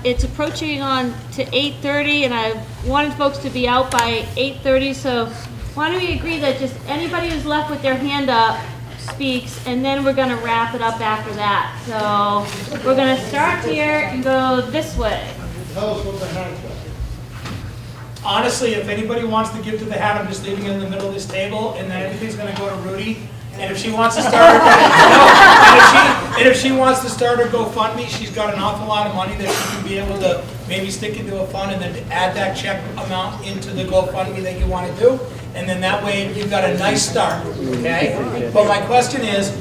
It's approaching on to 8:30, and I wanted folks to be out by 8:30. So why don't we agree that just anybody who's left with their hand up speaks, and then we're going to wrap it up after that. So we're going to start here and go this way. Tell us what the hand's got. Honestly, if anybody wants to give to the hat, I'm just leaving it in the middle of this table, and then everything's going to go to Rudy. And if she wants to start, and if she wants to start her GoFundMe, she's got an awful lot of money that she can be able to maybe stick into a fund and then add that check amount into the GoFundMe that you want to do. and then that way you've got a nice start, okay? But my question is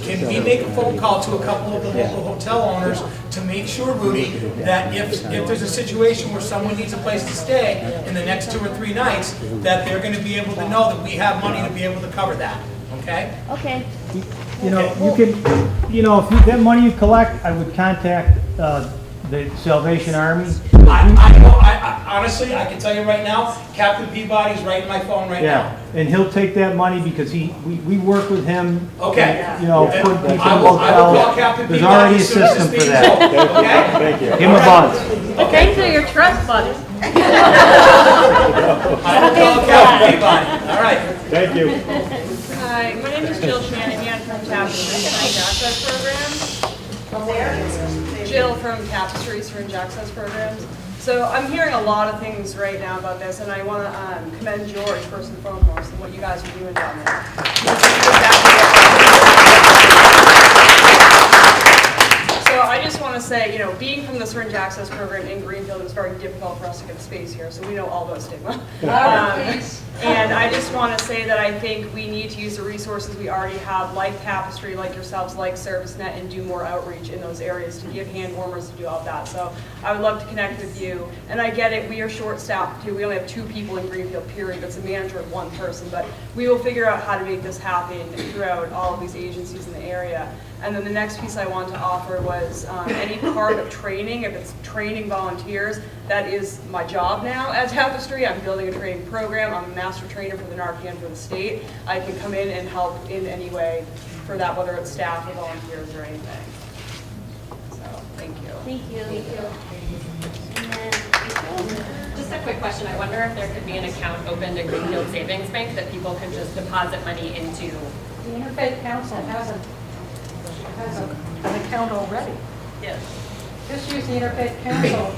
can we make a phone call to a couple of the local hotel owners to make sure, Rudy, that if there's a situation where someone needs a place to stay in the next 2 or 3 nights, that they're gonna be able to know that we have money to be able to cover that, okay? Okay. You know, you can, you know, if you, that money you collect, I would contact the Salvation Army. I know, honestly, I can tell you right now, Captain Peabody's right in my phone right now. Yeah, and he'll take that money because we work with him. Okay. You know, And put people in I will call Captain hotels. There's Peabody already a as soon as system this for meeting's that. over, okay? Thank you. Give him a buzz. Thanks for your trust, buddy. I will call Captain Peabody, all right. Thank you. Hi, my name is Jill Shanahan from Tapestries Fringe Access Programs. From where? Jill from Tapestries Fringe Access Programs. So I'm hearing a lot of things right now about this, and I want to commend George first and foremost and what you guys are doing down there. So I just want to say, you know, being from the Syringe Access Program in Greenfield, it was very difficult for us to get space here, so we know all those stigma. And I just want to say that I think we need to use the resources we already have, like Tapestry, like yourselves, like ServiceNet, and do more outreach in those areas to give hand warmers, to do all that. So I would love to connect with you. And I get it, we are short-staffed too. We only have 2 people in Greenfield, period. That's a manager of 1 person. But we will figure out how to make this happen throughout all of these agencies in the area. And then the next piece I wanted to offer was any part of training, if it's training volunteers, that is my job now at Tapestry. I'm building a training program. I'm a master trainer for the Narcan for the state. I can come in and help in any way for that, whether it's staff or volunteers or anything. So, thank you. Thank you. Just a quick question. I wonder if there could be an account opened at Greenfield Savings Bank that people could just deposit money into. The Interfaith Council has an account already. Yes. Just use the Interfaith Council.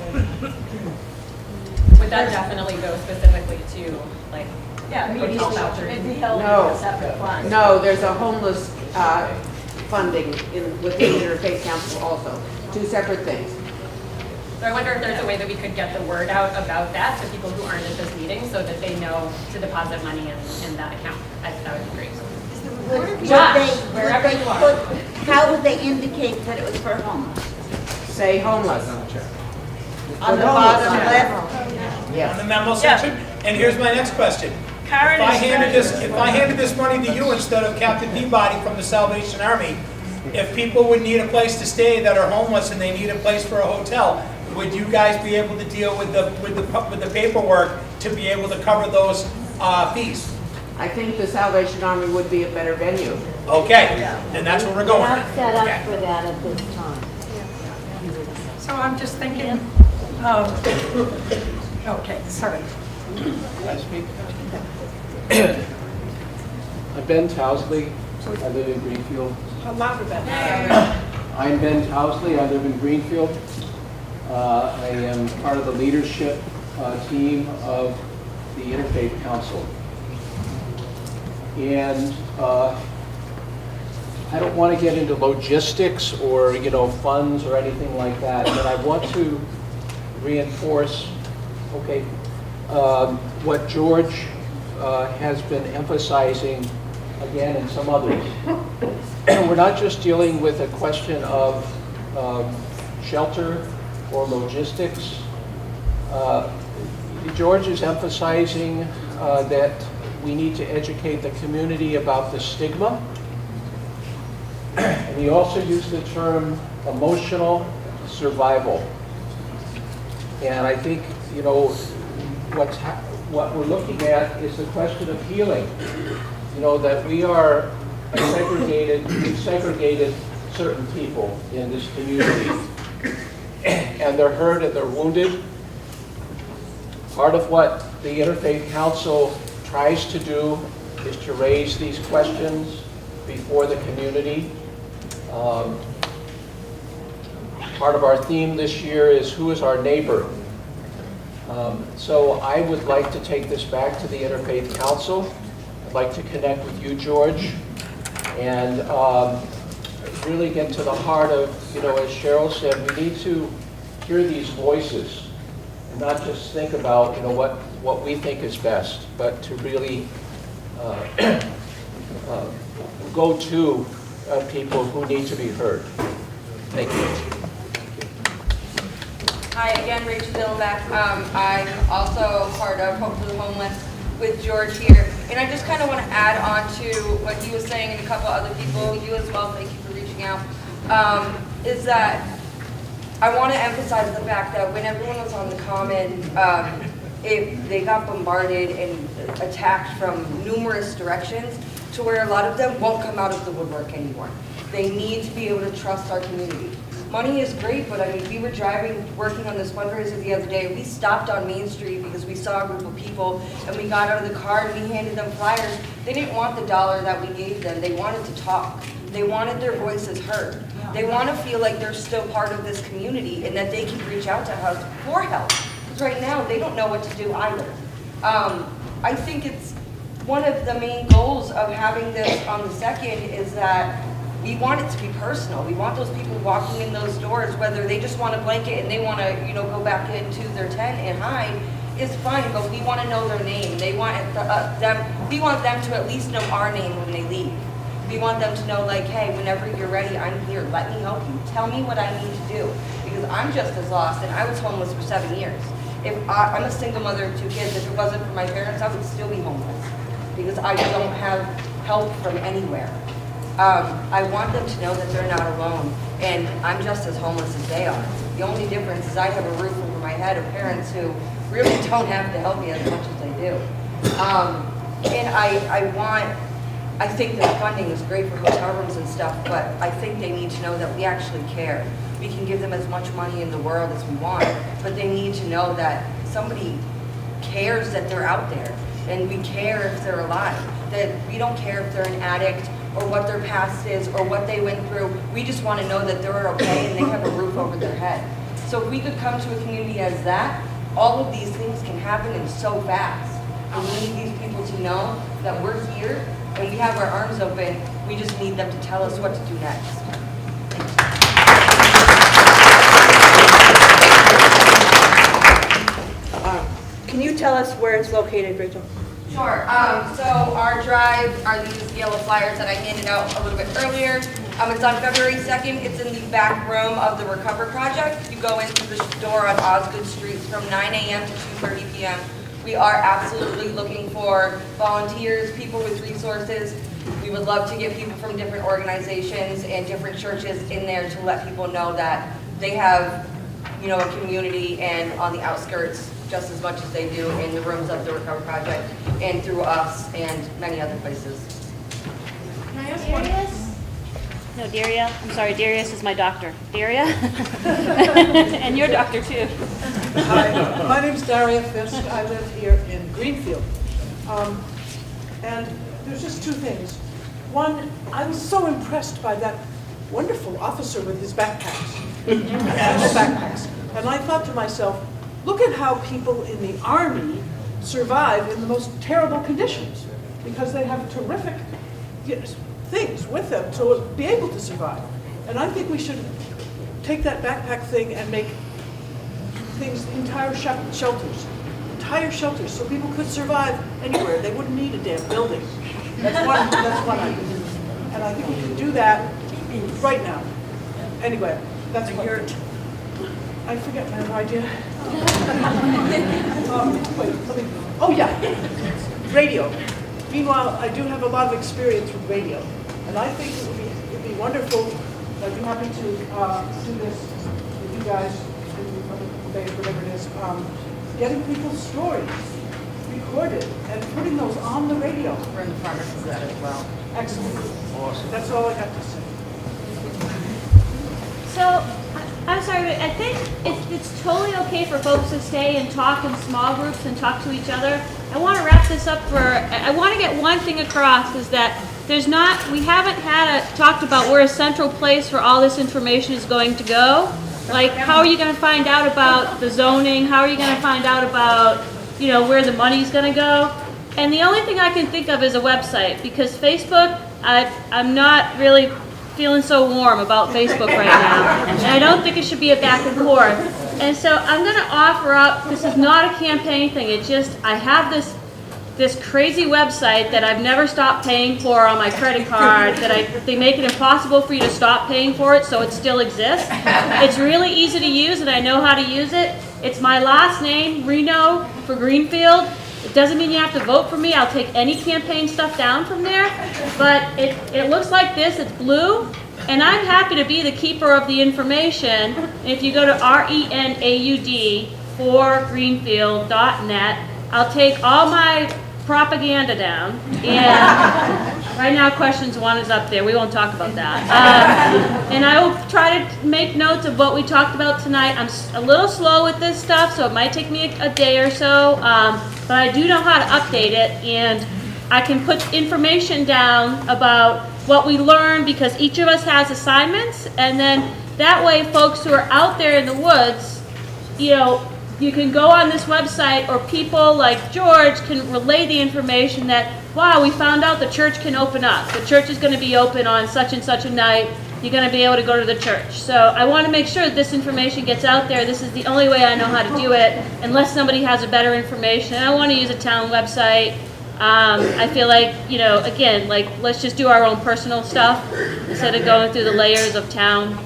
Would that definitely go specifically to, like, Yeah, hotel vouchers? it'd be held in No. a separate fund. No, there's a homeless funding within the Interfaith Council also. 2 separate things. So I wonder if there's a way that we could get the word out about that to people who aren't at this meeting so that they know to deposit money in that account. That would be great. Josh, wherever you are. How would they indicate that it was for homeless? Say homeless. On the bottom left? On the memo section. And here's my next question. If I handed this money to you instead of Captain Peabody from the Salvation Army, if people would need a place to stay that are homeless and they need a place for a hotel, would you guys be able to deal with the paperwork to be able to cover those fees? I think the Salvation Army would be a better venue. Okay, and that's where we're going. We're not set up Okay. for that at this time. So I'm just thinking, okay, sorry. Can I speak? I'm Ben Towsley. I live in Greenfield. Louder, Ben. I'm Ben Towsley. I live in Greenfield. I am part of the leadership team of the Interfaith Council. And I don't want to get into logistics or, you know, funds or anything like that, but I want to reinforce, okay, what George has been emphasizing again and some others. We're not just dealing with a question of shelter or logistics. George is emphasizing that we need to educate the community about the stigma. And he also used the term emotional survival. And I think, you know, what we're looking at is the question of healing. You know, that we are we've segregated certain people in this community. And they're hurt and they're wounded. Part of what the Interfaith Council tries to do is to raise these questions before the community. Part of our theme this year is who is our neighbor? So I would like to take this back to the Interfaith Council. I'd like to connect with you, George, and really get to the heart of, you know, as Cheryl said, we need to hear these voices. not just think about, what we think is best, but to really go to people who need to be heard. Thank you. Hi, again, Rachel Dillonback. I'm also part of Hope for the Homeless with George here. And I just kind of want to add on to what he was saying and a couple other people, you as well, thank you for reaching out, is that I want to emphasize the fact that when everyone was on the Common, they got bombarded and attacked from numerous directions to where a lot of them won't come out of the woodwork anymore. They need to be able to trust our community. Money is great, but I mean, we were working on this fundraiser the other day. We stopped on Main Street because we saw a group of people and we got out of the car and we handed them flyers. They didn't want the $1 that we gave them. They wanted to talk. They wanted their voices heard. They want to feel like they're still part of this community and that they can reach out to us for help. Because right now, they don't know what to do either. I think it's one of the main goals of having this on the 2nd is that we want it to be personal. We want those people walking in those doors, whether they just want a blanket and they want to, go back into their tent and hide, is fine, but we want to know their name. We want them to at least know our name when they leave. We want them to know, like, hey, whenever you're ready, I'm here. Let me help you. Tell me what I need to do. Because I'm just as lost, and I was homeless for 7 years. I'm a single mother of 2 kids. If it wasn't for my parents, I would still be homeless. Because I don't have help from anywhere. I want them to know that they're not alone, and I'm just as homeless as they are. The only difference is I have a roof over my head of parents who really don't have to help me as much as they do. And I think that funding is great for hotel rooms and stuff, but I think they need to know that we actually care. We can give them as much money in the world as we want, but they need to know that somebody cares that they're out there, and we care if they're alive. That we don't care if they're an addict, or what their past is, or what they went through. We just want to know that they're okay and they have a roof over their head. So if we could come to a community as that, all of these things can happen and so fast. And we need these people to know that we're here and we have our arms open. We just need them to tell us what to do next. Can you tell us where it's located, Rachel? Sure. So our drive are these yellow flyers that I handed out a little bit earlier. It's on February 2nd. It's in the back room of the Recover Project. You go into the door on Osgood Street from 9 a.m. to 2:30 p.m. We are absolutely looking for volunteers, people with resources. We would love to get people from different organizations and different churches in there to let people know that they have, a community and on the outskirts just as much as they do in the rooms of the Recover Project and through us and many other places. Can I ask Darius? No, Daria. I'm sorry, Darius is my doctor. Daria? And your doctor too. Hi, my name's Daria Fisk. I live here in Greenfield. And there's just 2 things. One, I was so impressed by that wonderful officer with his backpacks. And I thought to myself, look at how people in the Army survive in the most terrible conditions, because they have terrific things with them to be able to survive. And I think we should take that backpack thing and make things entire shelters, so people could survive anywhere. They wouldn't need a damn building. That's one idea. And I think we can do that right now. Anyway, that's what you're. I forget my idea. Oh yeah, radio. Meanwhile, I do have a lot of experience with radio, and I think it would be wonderful. I'd be happy to do this with you guys, whatever it is, getting people's stories recorded and putting those on the radio. We're in the progress of that as well. Excellent. Awesome. That's all I got to say. So, I'm sorry, but I think it's totally okay for folks to stay and talk in small groups and talk to each other. I want to wrap this up I want to get one thing across, is that we haven't talked about where a central place for all this information is going to go. Like, how are you going to find out about the zoning? How are you going to find out about, where the money's going to go? And the only thing I can think of is a website, because Facebook, I'm not really feeling so warm about Facebook right now. And I don't think it should be a back and forth. And so I'm going to offer up, this is not a campaign thing, it's just, I have this crazy website that I've never stopped paying for on my credit card, that they make it impossible for you to stop paying for it, so it still exists. It's really easy to use, and I know how to use it. It's my last name, Renaud, for Greenfield. It doesn't mean you have to vote for me. I'll take any campaign stuff down from there. But it looks like this. It's blue. And I'm happy to be the keeper of the information. And if you go to RENAUD for Greenfield.net, I'll take all my propaganda down. And right now, questions 1 is up there. We won't talk about that. And I will try to make notes of what we talked about tonight. I'm a little slow with this stuff, so it might take me a day or so. But I do know how to update it, and I can put information down about what we learned, because each of us has assignments, and then that way folks who are out there in the woods, you can go on this website, or people like George can relay the information that, wow, we found out the church can open up. The church is going to be open on such and such a night. You're going to be able to go to the church. So I want to make sure that this information gets out there. This is the only way I know how to do it, unless somebody has a better information. I don't want to use a town website. I feel like, again, let's just do our own personal stuff instead of going through the layers of town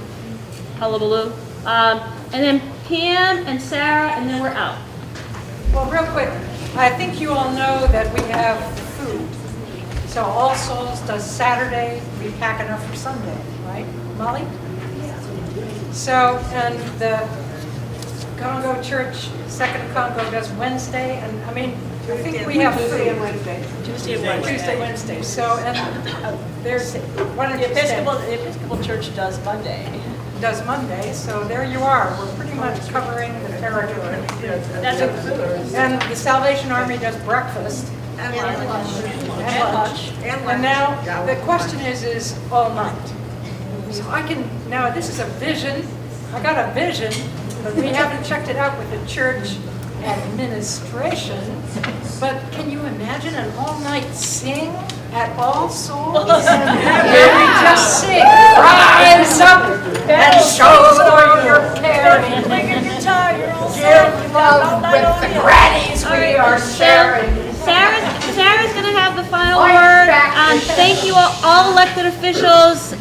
hullabaloo. And then Pam and Sarah, and then we're out. Well, real quick, I think you all know that we have food. So All Souls does Saturday, we pack enough for Sunday, right, Molly? So, and the Congo Church, Second Congo does Wednesday, and I mean, I think we have Tuesday and food. Wednesday. Tuesday and Wednesday. So, and there's one of The Episcopal Church does Monday. Does Monday, so there you are. We're pretty much covering the territory. And the Salvation Army does breakfast. And lunch. And lunch. And now, the question is all night. So now this is a vision. I got a vision, but we haven't checked it out with the church administration. But can you imagine an all-night sing at All Souls? Where we just sing, rise up and show your care. Give love with the grannies we are sharing. Sarah's going to have the final word. Thank you all elected officials.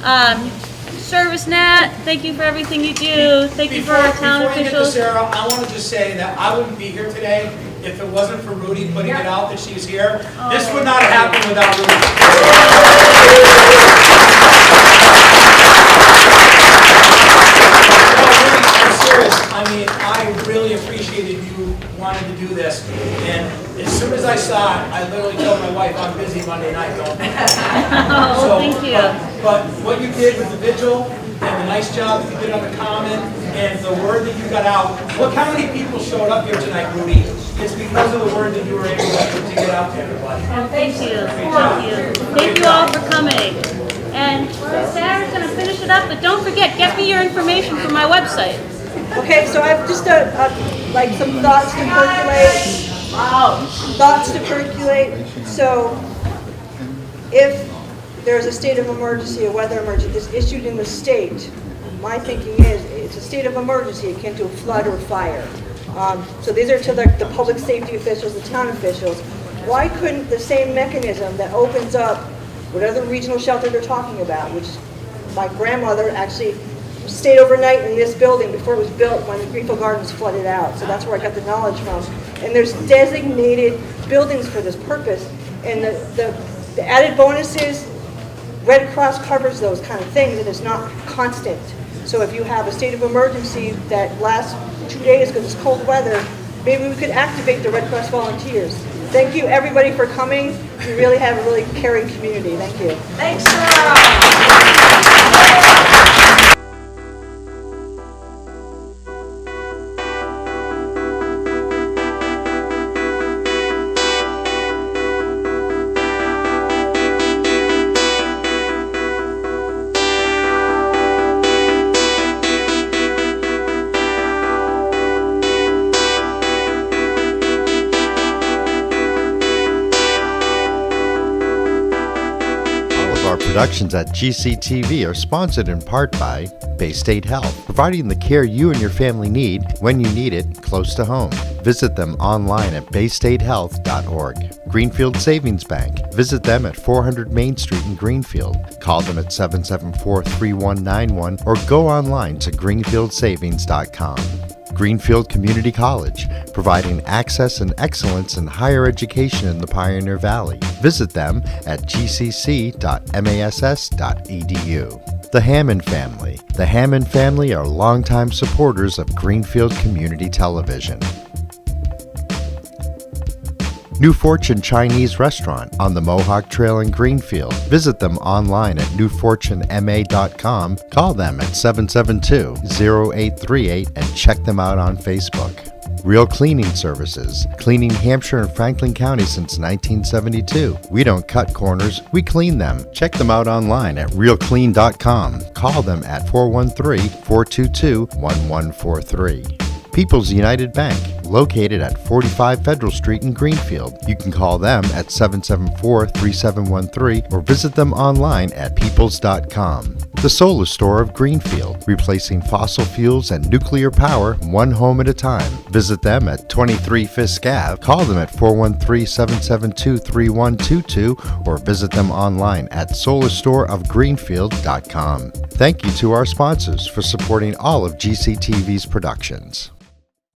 ServiceNet, thank you for everything you do. Thank you for our town Before you get to officials. Sarah, I want to just say that I wouldn't be here today if it wasn't for Rudy putting it out that she's here. This would not have happened without Rudy. I'm serious. I mean, I really appreciated you wanting to do this. And as soon as I saw it, I literally told my wife, I'm busy Monday night, don't Thank you. But what you did with the vigil and the nice job that you did on the common and the word that you got out, look how many people showed up here tonight, Rudy. It's because of the word that you were able to get out to everybody. Thank you. Thank you. Thank you all for coming. And Sarah's going to finish it up, but don't forget, get me your information from my website. Okay, so I've just like some thoughts to percolate. Thoughts to percolate. So, if there's a state of emergency, a weather emergency that's issued in the state, my thinking is it's a state of emergency akin to a flood or fire. So these are to the public safety officials, the town officials. Why couldn't the same mechanism that opens up whatever regional shelter they're talking about, which my grandmother actually stayed overnight in this building before it was built when the Greenfield Gardens flooded out. So that's where I got the knowledge from. And there's designated buildings for this purpose. And the added bonuses, Red Cross covers those kind of things, and it's not constant. So if you have a state of emergency that lasts 2 days because it's cold weather, maybe we could activate the Red Cross volunteers. Thank you, everybody, for coming. We really have a really caring community. Thank you. Thanks, Sarah. Productions at GCTV are sponsored in part by Bay State Health, providing the care you and your family need when you need it close to home. Visit them online at baystatehealth.org. Greenfield Savings Bank. Visit them at 400 Main Street in Greenfield. Call them at 774-3191 or go online to greenfieldsavings.com. Greenfield Community College, providing access and excellence in higher education in the Pioneer Valley. Visit them at gcc.mass.edu. The Hammond Family. The Hammond family are longtime supporters of Greenfield Community Television. New Fortune Chinese Restaurant on the Mohawk Trail in Greenfield. Visit them online at newfortunema.com. Call them at 772-0838 and check them out on Facebook. Real Cleaning Services, cleaning Hampshire and Franklin County since 1972. We don't cut corners, we clean them. Check them out online at realclean.com. Call them at 413-422-1143. People's United Bank, located at 45 Federal Street in Greenfield. You can call them at 774-3713 or visit them online at peoples.com. The Solar Store of Greenfield, replacing fossil fuels and nuclear power one home at a time. Visit them at 23 Fisk Ave. Call them at 413-772-3122 or visit them online at solarstoreofgreenfield.com. Thank you to our sponsors for supporting all of GCTV's productions.